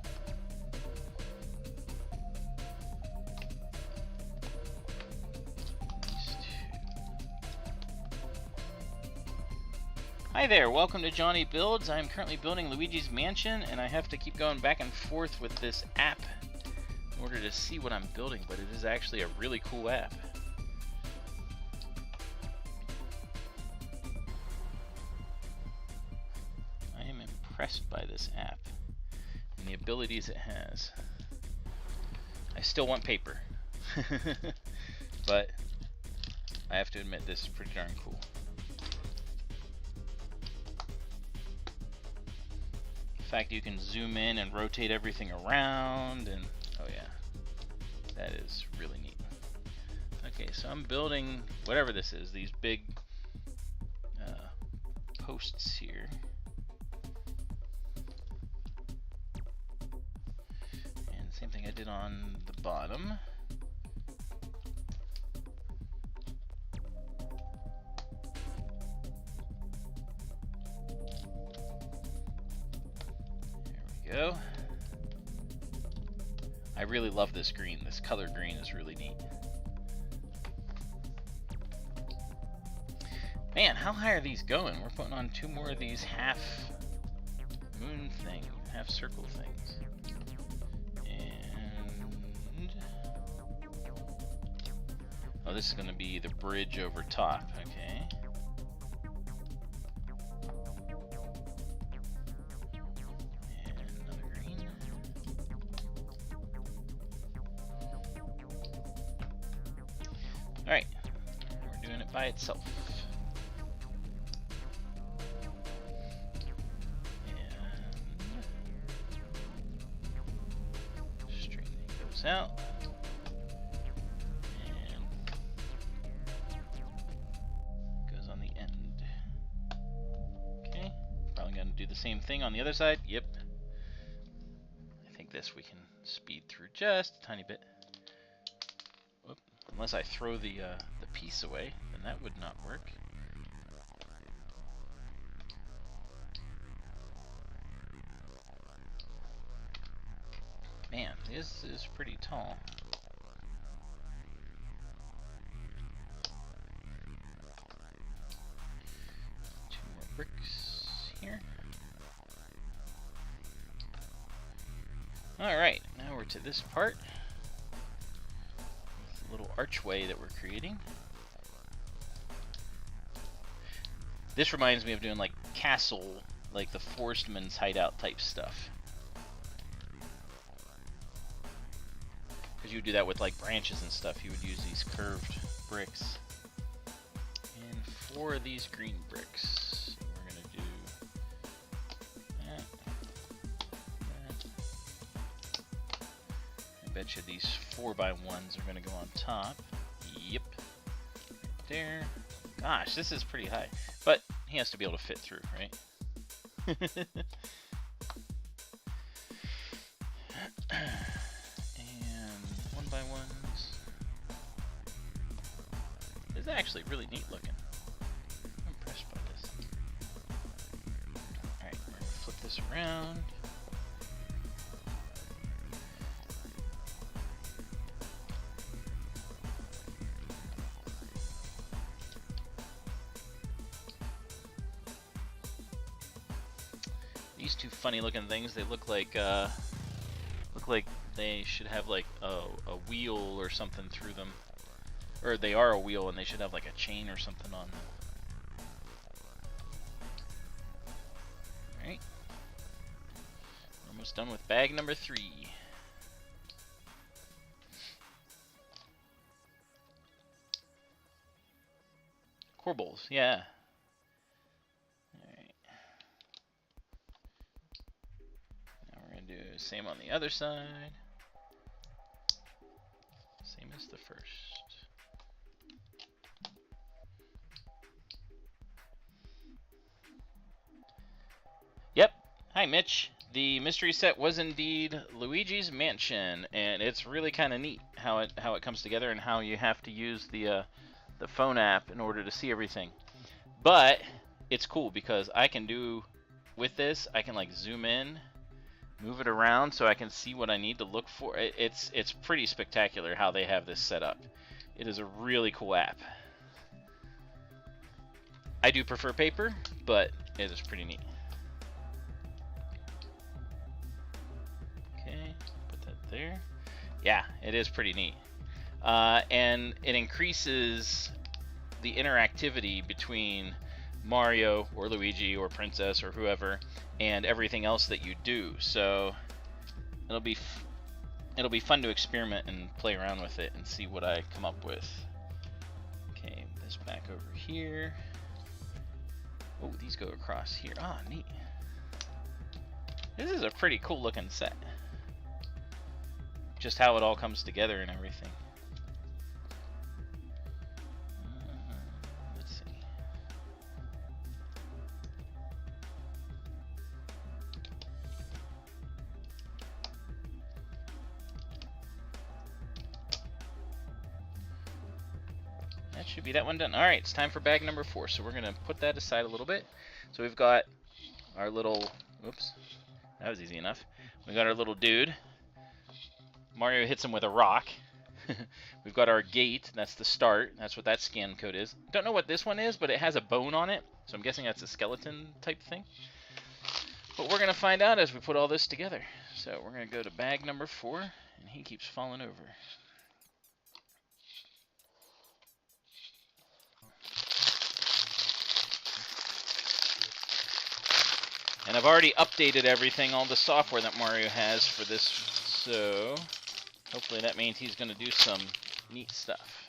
Hi there, welcome to JonnyBuildz. I'm currently building Luigi's Mansion, and I have to keep going back and forth with this app in order to see what I'm building, but it is actually a really cool app. I am impressed by this app and the abilities it has. I still want paper. but I have to admit this is pretty darn cool. The fact you can zoom in and rotate everything around, and oh yeah, that is really neat. Okay, so I'm building whatever this is, these big posts here. And same thing I did on the bottom. There we go. I really love this green. This color green is really neat. Man, how high are these going? We're putting on 2 more of these half moon things, half circle things. And oh, this is going to be the bridge over top. Okay. And another green. All right, we're doing it by itself. Out and goes on the end. Okay, probably gonna do the same thing on the other side. Yep. I think this we can speed through just a tiny bit. Whoop. Unless I throw the piece away, then that would not work. Man, this is pretty tall. Two more bricks here. Alright, now we're to this part. This little archway that we're creating. This reminds me of doing like castle, like the forestman's hideout type stuff. You would do that with like branches and stuff. You would use these curved bricks. And 4 of these green bricks, we're gonna do that. I bet you these 4x1s are gonna go on top. Yep, right there. Gosh, this is pretty high, but he has to be able to fit through, right? It's actually really neat looking. I'm impressed by this. Alright, we're going to flip this around. These 2 funny looking things, they look like they should have like a wheel or something through them. Or they are a wheel and they should have like a chain or something on them. Alright. Almost done with bag number 3. Corbels, yeah. Alright. Now we're going to do the same on the other side. Same as the first. Yep. Hi, Mitch. The mystery set was indeed Luigi's Mansion, and it's really kind of neat how it comes together and how you have to use the phone app in order to see everything. But it's cool because I can do with this. I can like zoom in, move it around so I can see what I need to look for. It's pretty spectacular how they have this set up. It is a really cool app. I do prefer paper, but it is pretty neat. There. Yeah, it is pretty neat. And it increases the interactivity between Mario or Luigi or Princess or whoever and everything else that you do. So it'll be fun to experiment and play around with it and see what I come up with. this back over here. Oh, these go across here. Ah, neat. This is a pretty cool looking set. Just how it all comes together and everything. Let's see. That should be that one done. All right, it's time for bag number 4. So we're gonna put that aside a little bit. So we've got our little, oops, that was easy enough. We got our little dude. Mario hits him with a rock. We've got our gate, that's the start. That's what that scan code is. Don't know what this one is, but it has a bone on it. So I'm guessing that's a skeleton type thing. But we're gonna find out as we put all this together. So we're gonna go to bag number 4, and he keeps falling over. And I've already updated everything, all the software that Mario has for this, so hopefully that means he's going to do some neat stuff.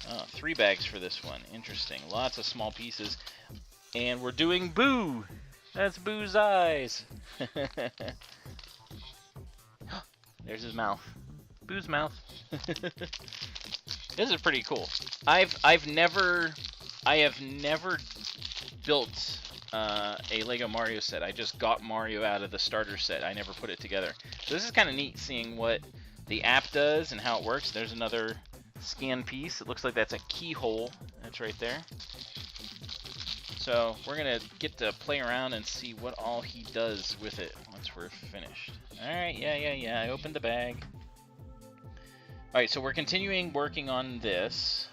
Oh, 3 bags for this one. Interesting. Lots of small pieces. And we're doing Boo! That's Boo's eyes! There's his mouth. Boo's mouth. This is pretty cool. I have never built a Lego Mario set. I just got Mario out of the starter set. I never put it together. So this is kind of neat seeing what the app does and how it works. There's another scan piece. It looks like that's a keyhole. That's right there. So we're going to get to play around and see what all he does with it once we're finished. Alright, yeah. I opened the bag. Alright, so we're continuing working on this.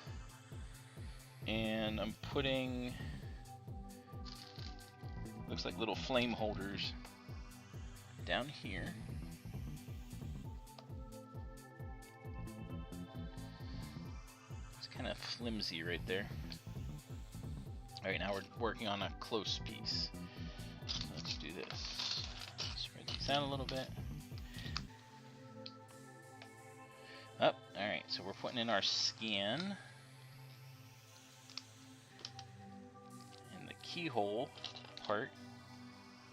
And I'm putting, looks like little flame holders down here. It's kind of flimsy right there. Alright, now we're working on a close piece. Let's do this. Spread these out a little bit. Oh, alright, so we're putting in our scan. Keyhole part.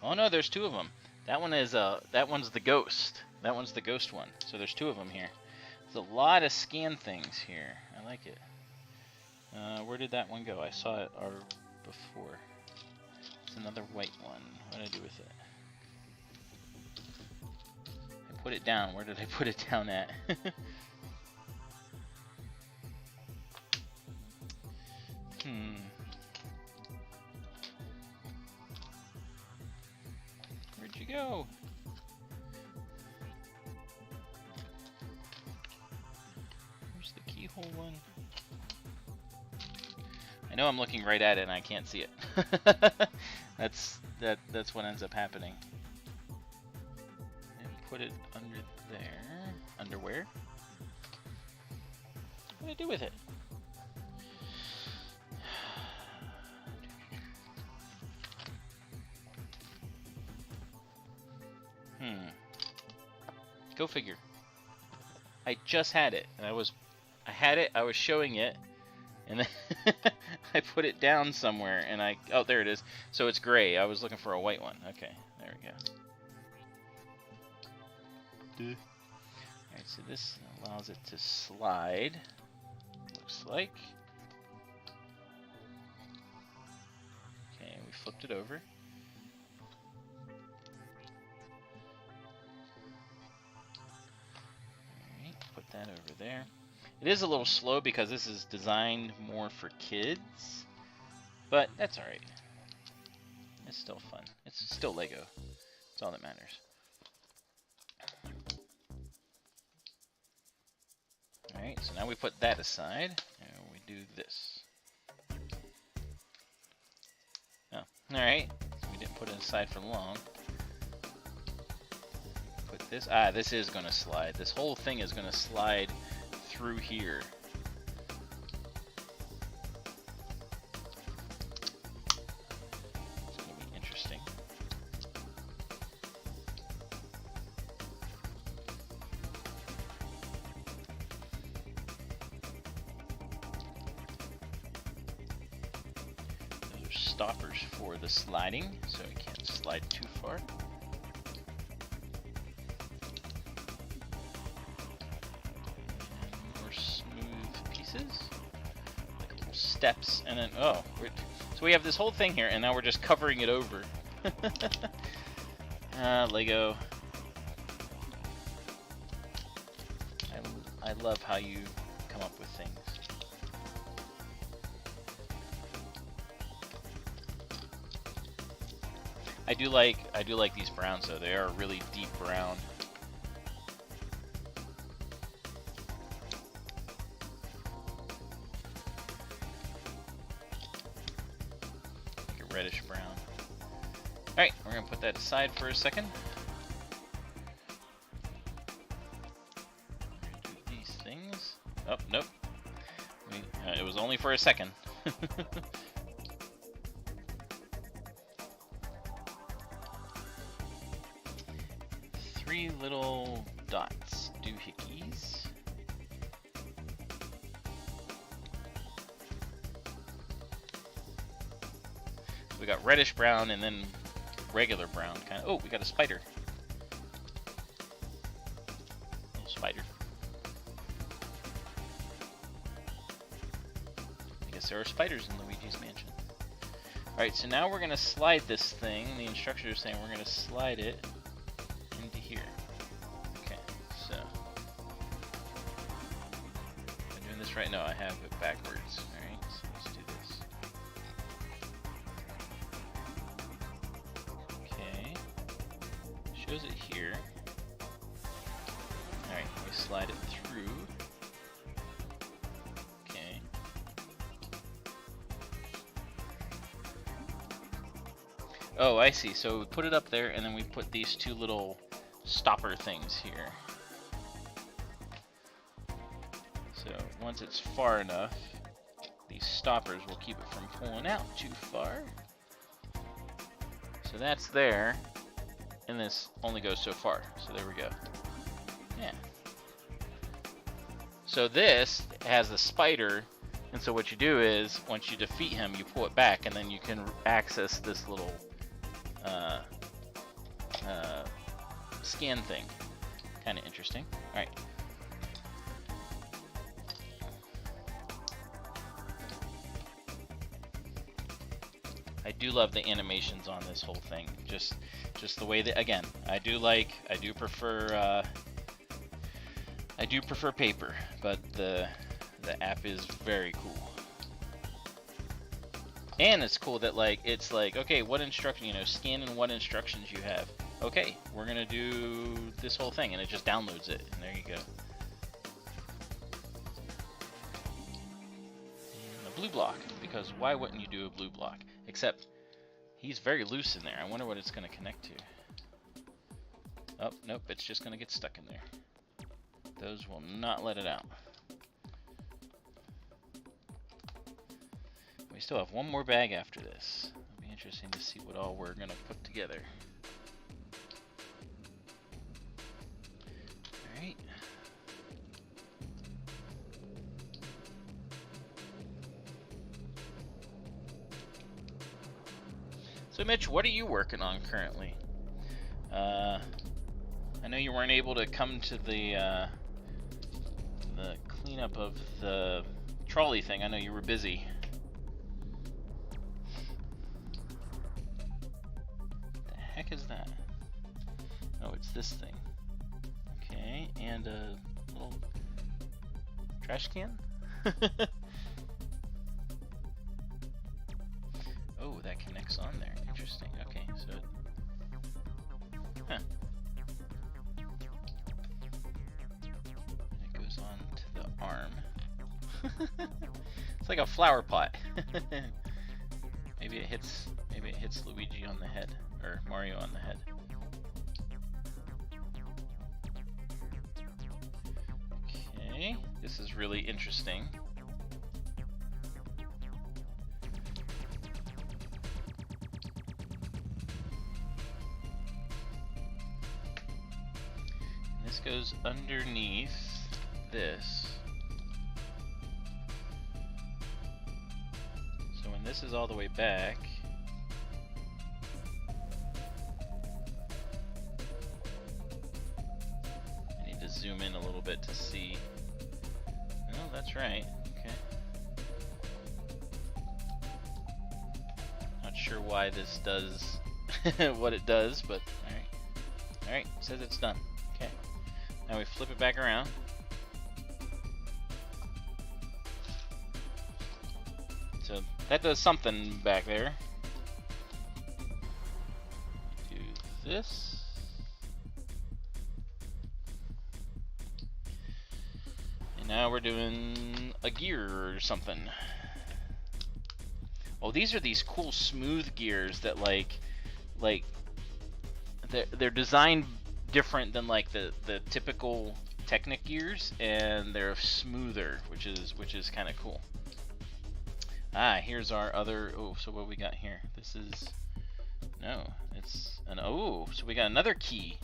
Oh no, there's 2 of them. That one is that one's the ghost. That one's the ghost one. So there's 2 of them here. There's a lot of scan things here. I like it. Where did that one go? I saw it before. It's another white one. What did I do with it? I put it down. Where did I put it down at? Where'd you go? Where's the keyhole one? I know I'm looking right at it and I can't see it. That's what ends up happening. And put it under there. Under where? What did I do with it? Go figure. I just had it, and I was showing it, and then I put it down somewhere, and oh, there it is. So it's gray. I was looking for a white one. Okay, there we go. Alright, so this allows it to slide, looks like. Okay, we flipped it over. Put that over there. It is a little slow because this is designed more for kids, but that's alright. It's still fun. It's still Lego. That's all that matters. Alright, so now we put that aside, and we do this. Oh, alright. So we didn't put it aside for long. Put this. Ah, this is going to slide. This whole thing is going to slide through here. It's going to be interesting. stoppers for the sliding, so it can't slide too far. And more smooth pieces, like little steps, and then so we have this whole thing here, and now we're just covering it over. Lego. I love how you come up with things. I do like these browns though. They are a really deep brown. Like a reddish brown. Alright, we're gonna put that aside for a second. Do these things. Oh, nope. It was only for a second. 3 little dots, doohickeys. We got reddish brown and then regular brown kind of. Oh, we got a spider. Little spider. I guess there are spiders in Luigi's Mansion. Alright, so now we're going to slide this thing. The instructions are saying we're going to slide it into here. Okay, so. Am I doing this right? No, I have it backwards. Alright, so let's do this. Okay. Shows it here. Alright, we slide it through. Okay. Oh, I see. So we put it up there, and then we put these 2 little stopper things here. So once it's far enough, these stoppers will keep it from pulling out too far. So that's there, and this only goes so far. So there we go. Yeah. So this has the spider, and so what you do is, once you defeat him, you pull it back, and then you can access this little scan thing. Kind of interesting. Alright. I do love the animations on this whole thing. Just the way that, again, I do prefer paper, but the app is very cool. And it's cool that it's like, okay, what instruction, scan in what instructions you have. Okay, we're gonna do this whole thing, and it just downloads it, and there you go. And a blue block, because why wouldn't you do a blue block? Except, he's very loose in there. I wonder what it's gonna connect to. Oh, nope, it's just gonna get stuck in there. Those will not let it out. We still have one more bag after this. It'll be interesting to see what all we're gonna put together. Alright. So Mitch, what are you working on currently? I know you weren't able to come to the cleanup of the trolley thing. I know you were busy. What the heck is that? Oh, it's this thing. Okay, and a little trash can? Oh, that connects on there. Interesting. Okay, so huh. It goes on to the arm. It's like a flower pot. Maybe it hits Luigi on the head, or Mario on the head. Okay, this is really interesting. This goes underneath this. So when this is all the way back. I need to zoom in a little bit to see. Oh, that's right. Okay. Not sure why this does what it does, but alright. Alright, says it's done. Okay. Now we flip it back around. So that does something back there. Do this. And now we're doing a gear or something. Oh, these are these cool smooth gears that like they're designed different than like the typical Technic gears, and they're smoother, which is kind of cool. Ah, here's our other. Oh, so what we got here? This is no, it's an oh. So we got another key.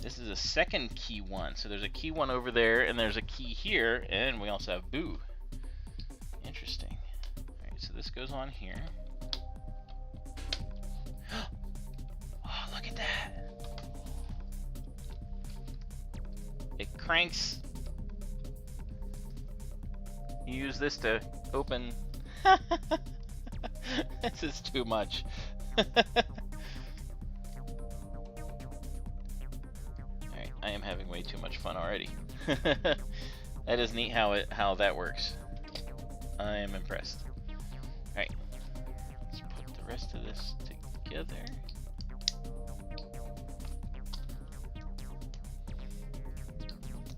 This is a second key one. So there's a key one over there, and there's a key here, and we also have boo. Interesting. All right, so this goes on here. Oh, look at that! It cranks. You use this to open. This is too much. Alright, I am having way too much fun already. That is neat how that works. I am impressed. Alright, let's put the rest of this together.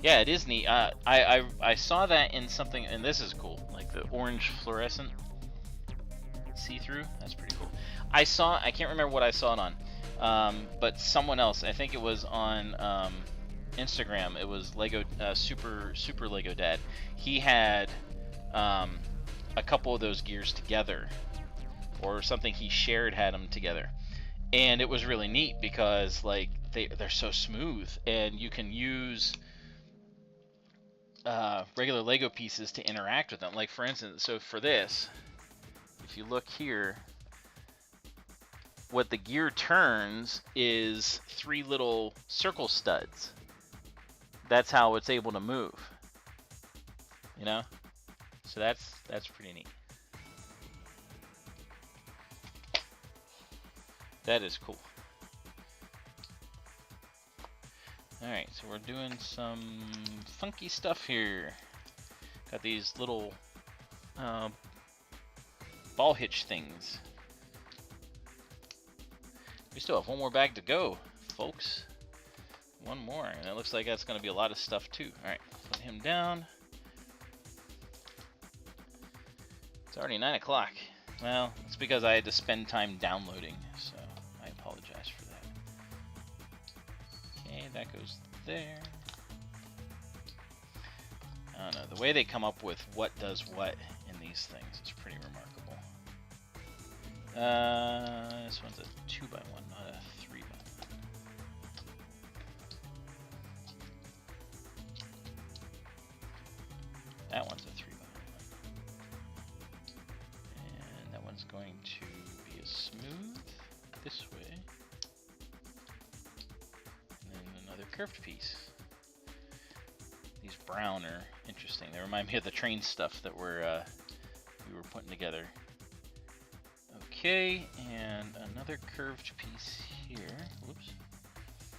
Yeah, it is neat. I saw that in something, and this is cool, like the orange fluorescent see-through. That's pretty cool. I can't remember what I saw it on, but someone else, I think it was on Instagram. It was Lego Super Lego Dad. He had a couple of those gears together, or something he shared had them together, and it was really neat because like they're so smooth, and you can use regular Lego pieces to interact with them. Like for instance, so for this, if you look here, what the gear turns is 3 little circle studs. That's how it's able to move. You know? So that's pretty neat. That is cool. Alright, so we're doing some funky stuff here. Got these little ball hitch things. We still have one more bag to go, folks. One more, and it looks like that's going to be a lot of stuff too. Alright, put him down. It's already 9 o'clock. Well, it's because I had to spend time downloading, so I apologize for that. Okay, that goes there. I don't know, the way they come up with what does what in these things is pretty remarkable. This one's a 2x1, not a 3x1. That one's a 3x1. And that one's going to be a smooth this way. And then another curved piece. These brown are interesting. They remind me of the train stuff that we were putting together. Okay, and another curved piece here. Whoops.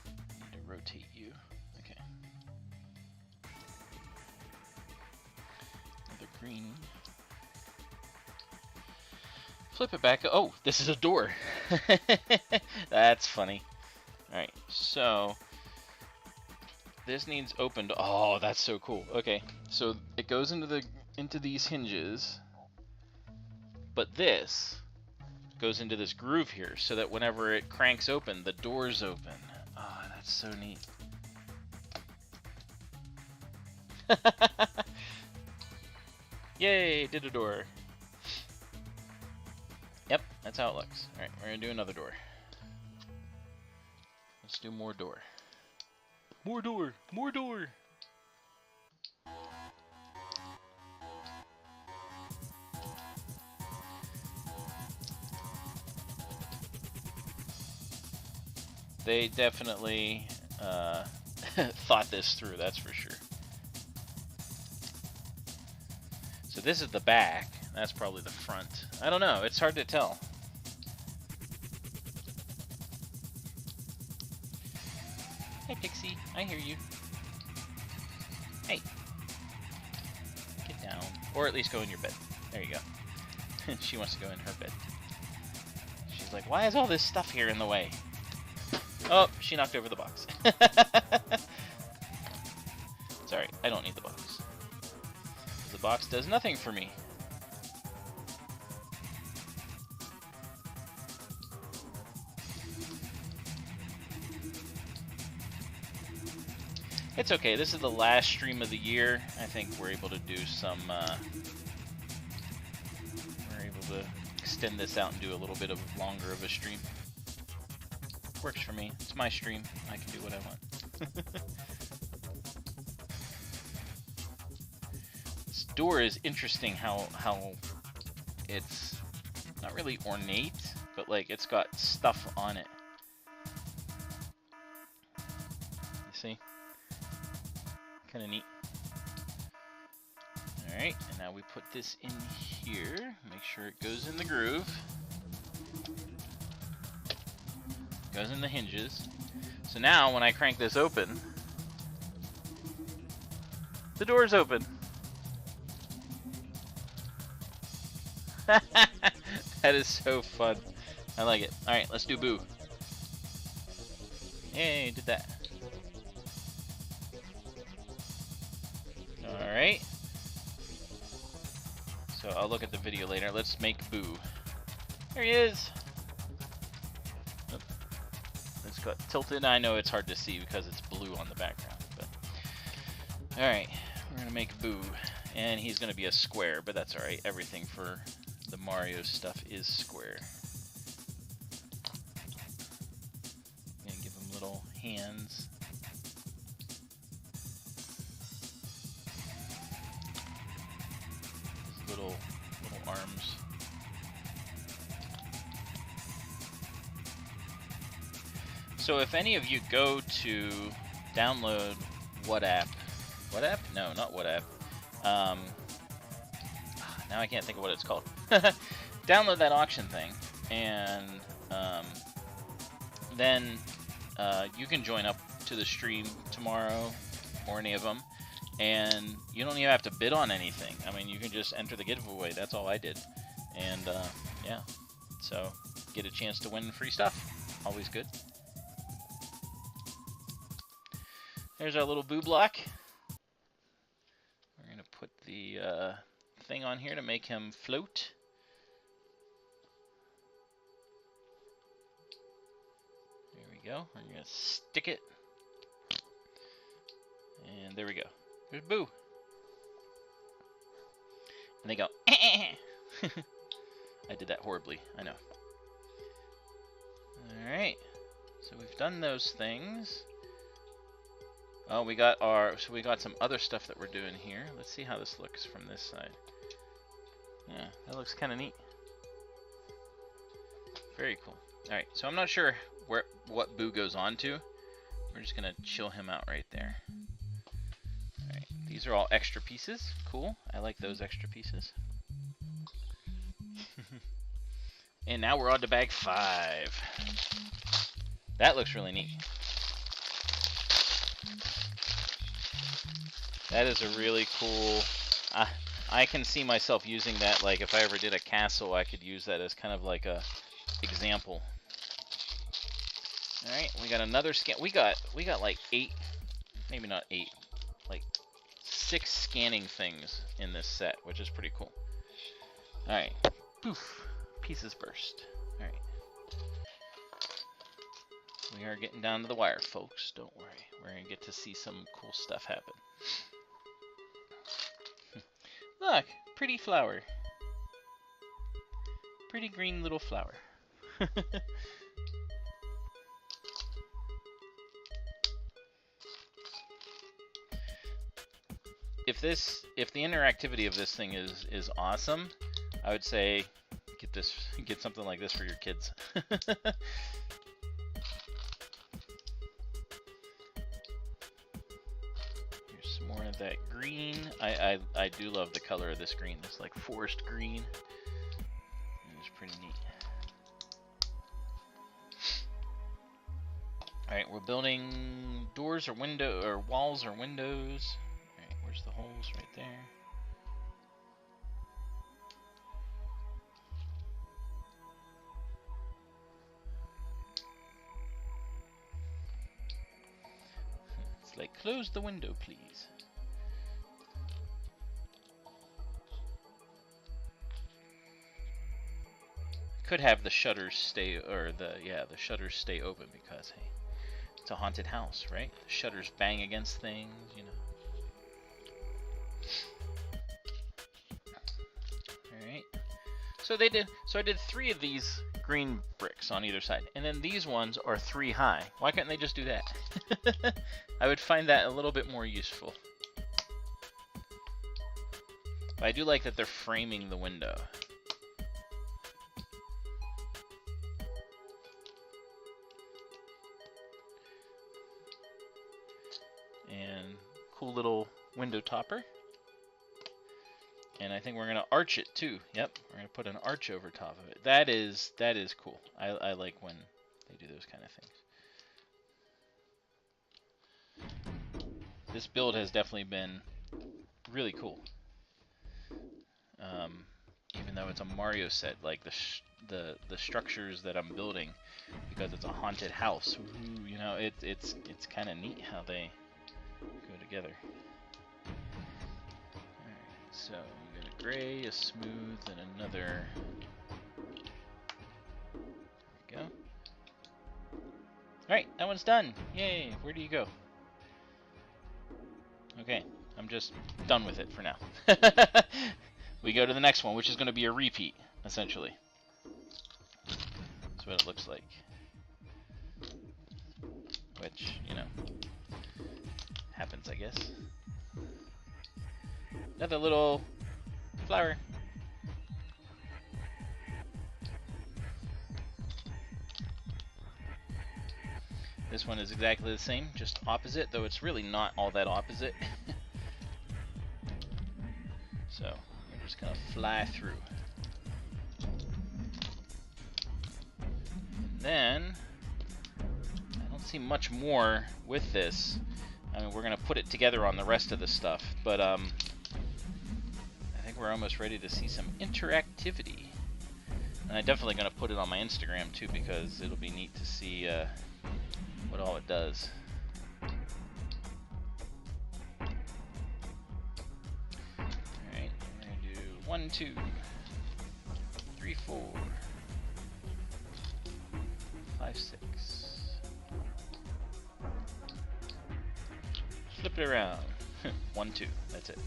I need to rotate you. Okay. Another green. Flip it back. Oh, this is a door. That's funny. Alright, so this needs opened. Oh, that's so cool. Okay, so it goes into these hinges, but this goes into this groove here, so that whenever it cranks open, the door's open. Oh, that's so neat. Yay, did a door. Yep, that's how it looks. Alright, we're gonna do another door. Let's do more door. More door! More door! They definitely thought this through, that's for sure. So this is the back. That's probably the front. I don't know. It's hard to tell. Hey, Pixie. I hear you. Hey. Get down. Or at least go in your bed. There you go. She wants to go in her bed. She's like, why is all this stuff here in the way? Oh, she knocked over the box. Sorry, I don't need the box. The box does nothing for me. It's okay. This is the last stream of the year. I think we're able to do some. We're able to extend this out and do a little bit of longer of a stream. Works for me. It's my stream. I can do what I want. This door is interesting. How it's not really ornate, but like it's got stuff on it. You see? Kind of neat. Alright, and now we put this in here. Make sure it goes in the groove. Goes in the hinges. So now when I crank this open, the door's open. That is so fun. I like it. Alright, let's do Boo. Yay, did that. Alright. So I'll look at the video later. Let's make Boo. There he is. Oh, it's got tilted. I know it's hard to see because it's blue on the background. But alright, we're going to make Boo. And he's going to be a square, but that's alright. Everything for the Mario stuff is square. I'm going to give him little hands. Little arms. So if any of you go to download what app? No, not what app. Now I can't think of what it's called. Download that auction thing, and then you can join up to the stream tomorrow, or any of them. And you don't even have to bid on anything. I mean, you can just enter the giveaway. That's all I did. And, yeah. So, get a chance to win free stuff. Always good. There's our little Boo block. We're going to put the thing on here to make him float. There we go. We're going to stick it. And there we go. There's Boo. And they go, I did that horribly, I know. Alright. So we've done those things. Oh, we got some other stuff that we're doing here. Let's see how this looks from this side. Yeah, that looks kind of neat. Very cool. Alright, so I'm not sure what Boo goes on to. We're just gonna chill him out right there. These are all extra pieces. Cool. I like those extra pieces. And now we're on to bag 5. That looks really neat. That is a really cool... I can see myself using that. Like if I ever did a castle, I could use that as kind of like a example. All right, we got another scan. We got like 8, maybe not 8, like 6 scanning things in this set, which is pretty cool. Alright. Poof. Pieces burst. Alright. We are getting down to the wire, folks. Don't worry. We're going to get to see some cool stuff happen. Look. Pretty flower. Pretty green little flower. If the interactivity of this thing is awesome, I would say get something like this for your kids. more of that green. I do love the color of this green. It's like forest green. It's pretty neat. Alright, we're building doors or window or walls or windows. Alright, where's the holes? Right there. It's like, close the window, please. Could have the shutters stay, or the shutters stay open because, hey, it's a haunted house, right? The shutters bang against things, you know. Alright. So I did 3 of these green bricks on either side. And then these ones are 3 high. Why can't they just do that? I would find that a little bit more useful. But I do like that they're framing the window. And cool little window topper. And I think we're gonna arch it too. Yep, we're gonna put an arch over top of it. That is cool. I like when they do those kind of things. This build has definitely been really cool. Even though it's a Mario set, like the structures that I'm building, because it's a haunted house, you know, it's kind of neat how they go together. Alright, so we got a gray, a smooth, and another. There we go. Alright, that one's done. Yay! Where do you go? Okay, I'm just done with it for now. We go to the next one, which is going to be a repeat, essentially. That's what it looks like. Which, you know, happens, I guess. Another little flower. This one is exactly the same, just opposite, though it's really not all that opposite. So, we're just gonna fly through. And then, I don't see much more with this. I mean, we're gonna put it together on the rest of the stuff, but I think we're almost ready to see some interactivity. And I'm definitely gonna put it on my Instagram too, because it'll be neat to see what all it does. Alright, we're gonna do 1, 2, 3, 4, 5, 6. Flip it around. 1, 2, that's it.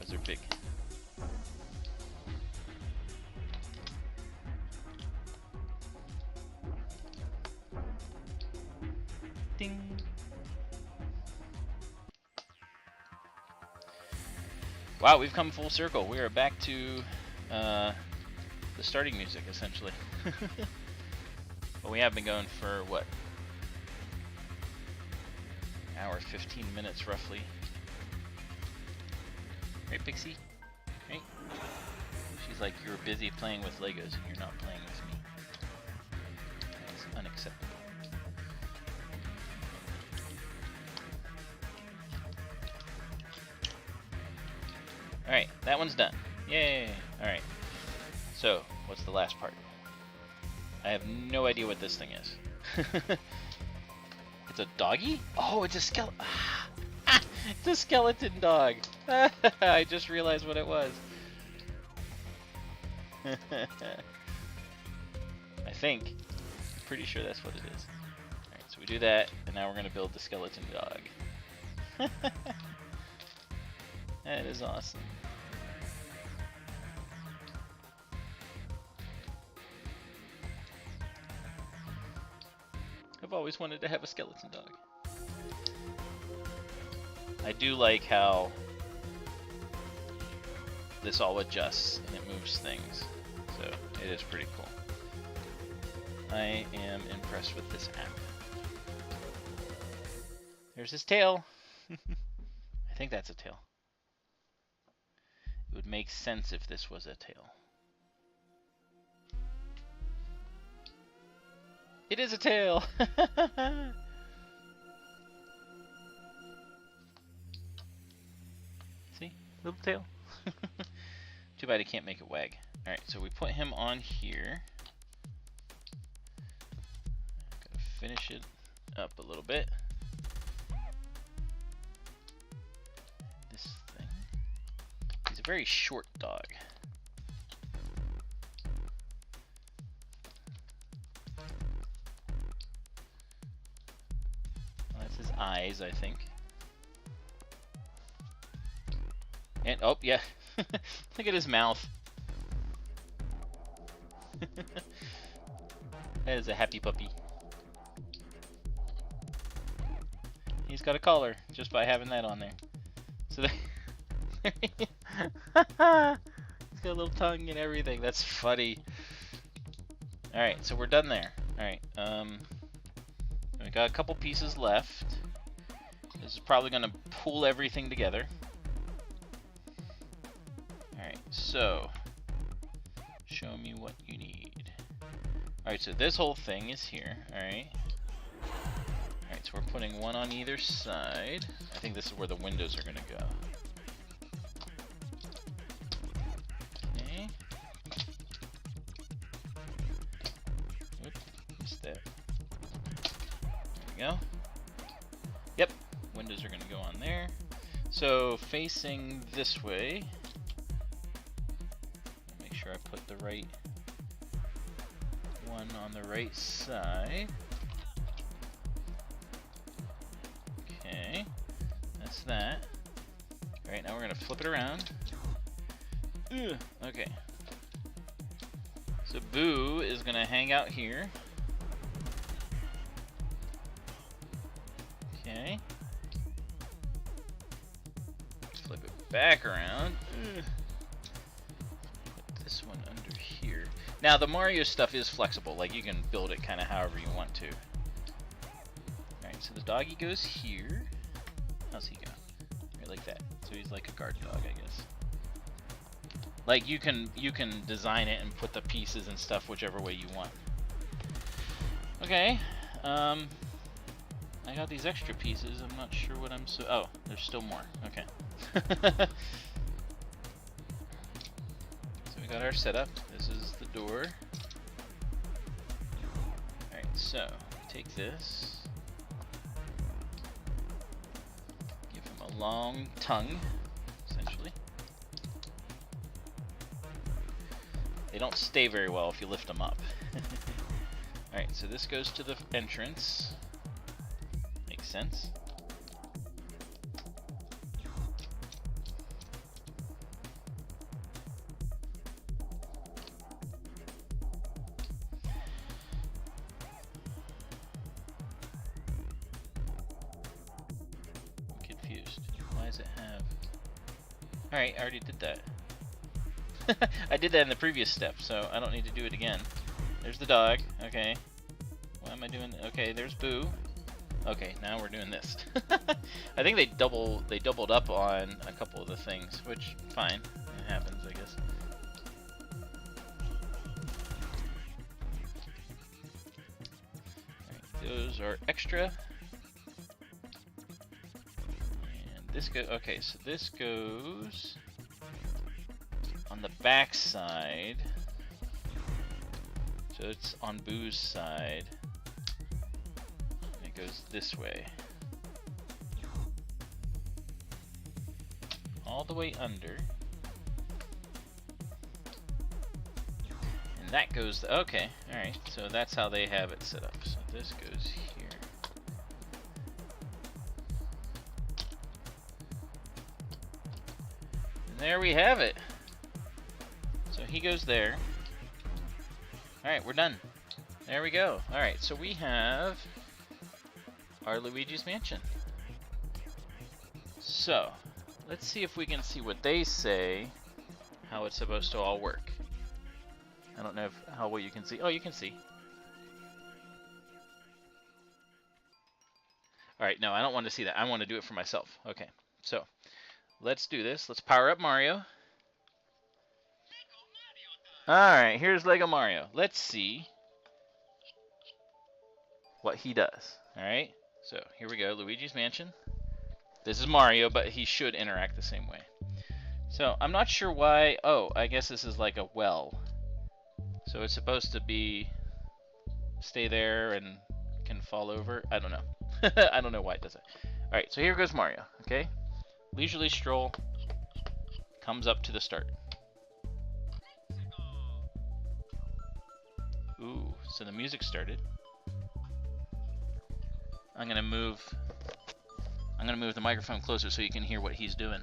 Those are big. Ding. Wow, we've come full circle. We are back to the starting music, essentially. But we have been going for, what? An hour, 15 minutes, roughly. Right, Pixie? Right? She's like, you're busy playing with Legos and you're not playing with me. That's unacceptable. Alright, that one's done. Yay! Alright. So, what's the last part? I have no idea what this thing is. It's a doggy? Oh, it's a skeleton. It's a skeleton dog. I just realized what it was. I think. I'm pretty sure that's what it is. Alright, so we do that, and now we're going to build the skeleton dog. That is awesome. I've always wanted to have a skeleton dog. I do like how this all adjusts and it moves things, so it is pretty cool. I am impressed with this app. There's his tail. I think that's a tail. It would make sense if this was a tail. It is a tail! See? Little tail. Too bad he can't make it wag. Alright, so we put him on here. Gotta finish it up a little bit. This thing. He's a very short dog. Well, that's his eyes, I think. And, oh, yeah. Look at his mouth. That is a happy puppy. He's got a collar just by having that on there. So he's got a little tongue and everything. That's funny. Alright, so we're done there. Alright, we got a couple pieces left. This is probably going to pull everything together. Alright, so show me what you need. Alright, so this whole thing is here. Alright. Alright, so we're putting one on either side. I think this is where the windows are going to go. Okay. Oop, missed that. There we go. Yep, windows are going to go on there. So facing this way. Make sure I put the right one on the right side. Okay, that's that. Alright, now we're going to flip it around. Ugh, okay. So Boo is going to hang out here. Okay. Flip it back around. Ugh. Put this one under here. Now the Mario stuff is flexible, like you can build it kind of however you want to. Alright, so the doggy goes here. How's he go? Right, like that. So he's like a guard dog, I guess. Like you can design it and put the pieces and stuff whichever way you want. Okay. I got these extra pieces. I'm not sure what I'm so. Oh, there's still more. Okay. So we got our setup. This is the door. Alright, so take this. Give him a long tongue, essentially. They don't stay very well if you lift them up. Alright, so this goes to the entrance. Makes sense. I'm confused. Why does it have... Alright, I already did that. I did that in the previous step, so I don't need to do it again. There's the dog. Okay. Why am I doing... Okay, there's Boo. Okay, now we're doing this. I think they doubled up on a couple of the things, which, fine. It happens, I guess. Alright, those are extra. And this goes... Okay, so this goes... on the back side. So it's on Boo's side. And it goes this way. All the way under. And that goes... Okay, alright. So that's how they have it set up. So this goes here. And there we have it. So he goes there. Alright, we're done. There we go. Alright, so we have our Luigi's Mansion. So, let's see if we can see what they say, how it's supposed to all work. I don't know how well you can see. Oh, you can see. Alright, no, I don't want to see that. I want to do it for myself. Okay. So let's do this. Let's power up Mario. Alright, here's Lego Mario. Let's see what he does. Alright, so here we go. Luigi's Mansion. This is Mario, but he should interact the same way. So I'm not sure why. Oh, I guess this is like a well. So it's supposed to be stay there and can fall over. I don't know. I don't know why it does it. Alright, so here goes Mario, okay? Leisurely stroll comes up to the start. Ooh, so the music started. I'm gonna move the microphone closer so you can hear what he's doing.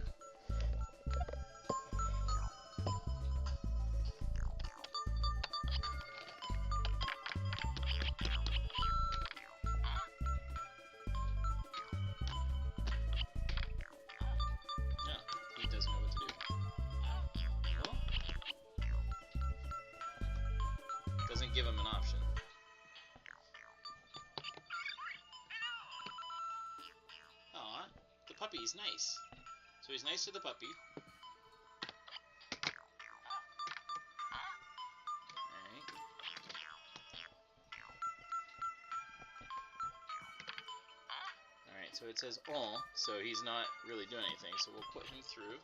Doesn't give him an option. Aw, the puppy's nice. So he's nice to the puppy. Alright. Alright, so it says "oh," so he's not really doing anything, so we'll put him through.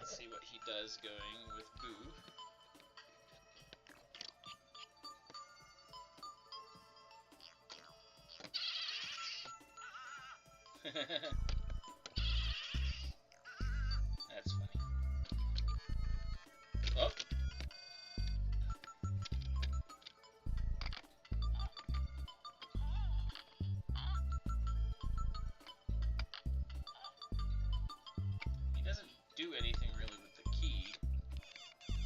Let's see what he does going with Boo. That's funny. Oh. He doesn't do anything really with the key.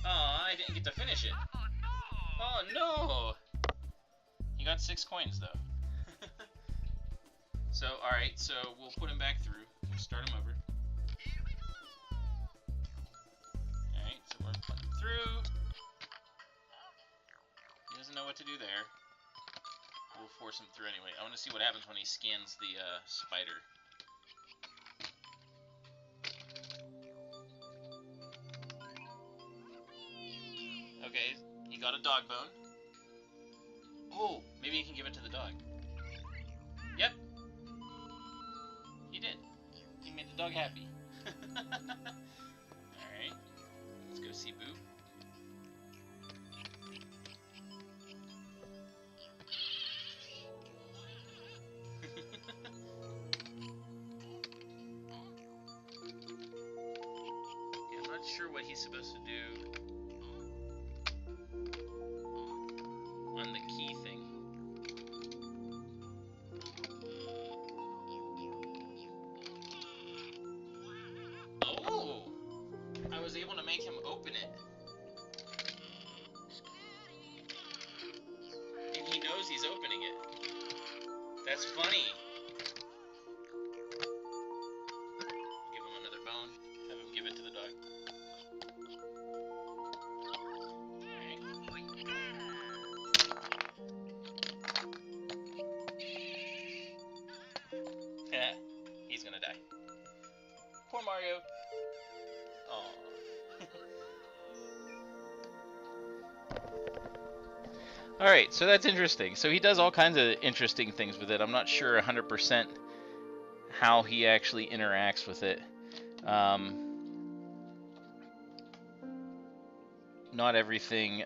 Aw, I didn't get to finish it. Oh no! He got 6 coins though. So, alright, so we'll put him back through. We'll start him over. Alright, so we're putting him through. He doesn't know what to do there. We'll force him through anyway. I want to see what happens when he scans the spider. Okay, he got a dog bone. Oh, maybe he can give it to the dog. Yep. He did. He made the dog happy. Alright. Let's go see Boo. Yeah, I'm not sure what he's supposed to do on the key thing. I was able to make him open it. And he knows he's opening it. That's funny. Give him another bone. Have him give it to the dog. Alright. He's gonna die. Poor Mario. Aww. Alright, so that's interesting. So he does all kinds of interesting things with it. I'm not sure 100% how he actually interacts with it. Not everything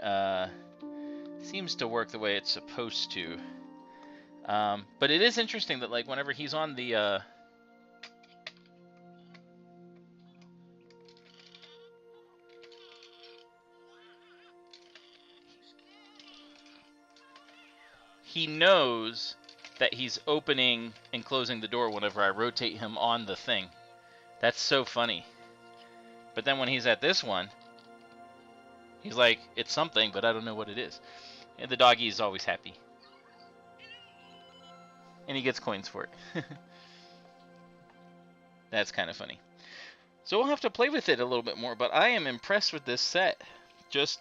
seems to work the way it's supposed to. But it is interesting that, like, whenever he's on the he knows that he's opening and closing the door whenever I rotate him on the thing. That's so funny. But then when he's at this one, he's like, it's something, but I don't know what it is. And the doggy is always happy. And he gets coins for it. That's kind of funny. So we'll have to play with it a little bit more, but I am impressed with this set. Just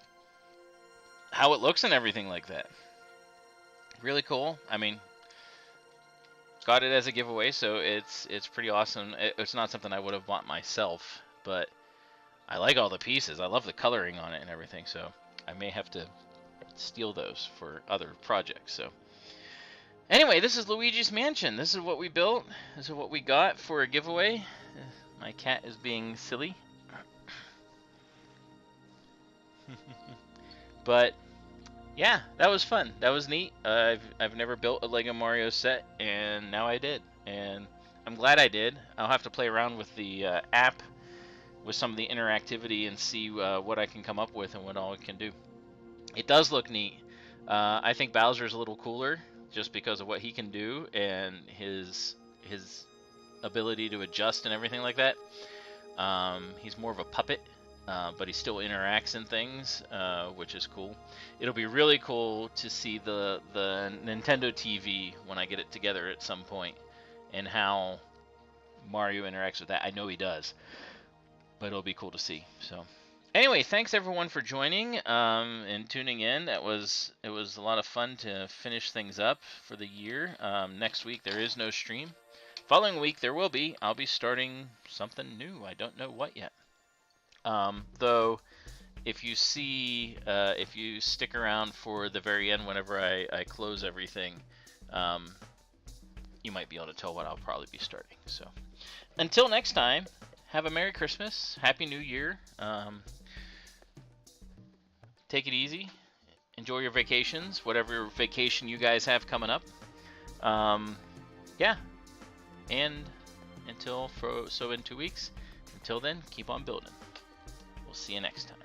how it looks and everything like that. Really cool. I mean, it's got it as a giveaway, so it's pretty awesome. It's not something I would have bought myself, but I like all the pieces. I love the coloring on it and everything, so I may have to steal those for other projects. So anyway, this is Luigi's Mansion. This is what we built. This is what we got for a giveaway. My cat is being silly. But yeah, that was fun. That was neat. I've never built a Lego Mario set, and now I did, and I'm glad I did. I'll have to play around with the app, with some of the interactivity, and see what I can come up with and what all it can do. It does look neat. I think Bowser's a little cooler just because of what he can do and his ability to adjust and everything like that. He's more of a puppet. But he still interacts in things, which is cool. It'll be really cool to see the Nintendo TV when I get it together at some point, and how Mario interacts with that. I know he does, but it'll be cool to see. So anyway, thanks everyone for joining and tuning in. It was a lot of fun to finish things up for the year. Next week there is no stream. Following week there will be. I'll be starting something new. I don't know what yet. Though, if you stick around for the very end whenever I close everything, you might be able to tell what I'll probably be starting. So, until next time, have a Merry Christmas, Happy New Year, take it easy, enjoy your vacations, whatever vacation you guys have coming up, yeah, and in 2 weeks, until then, keep on building. We'll see you next time.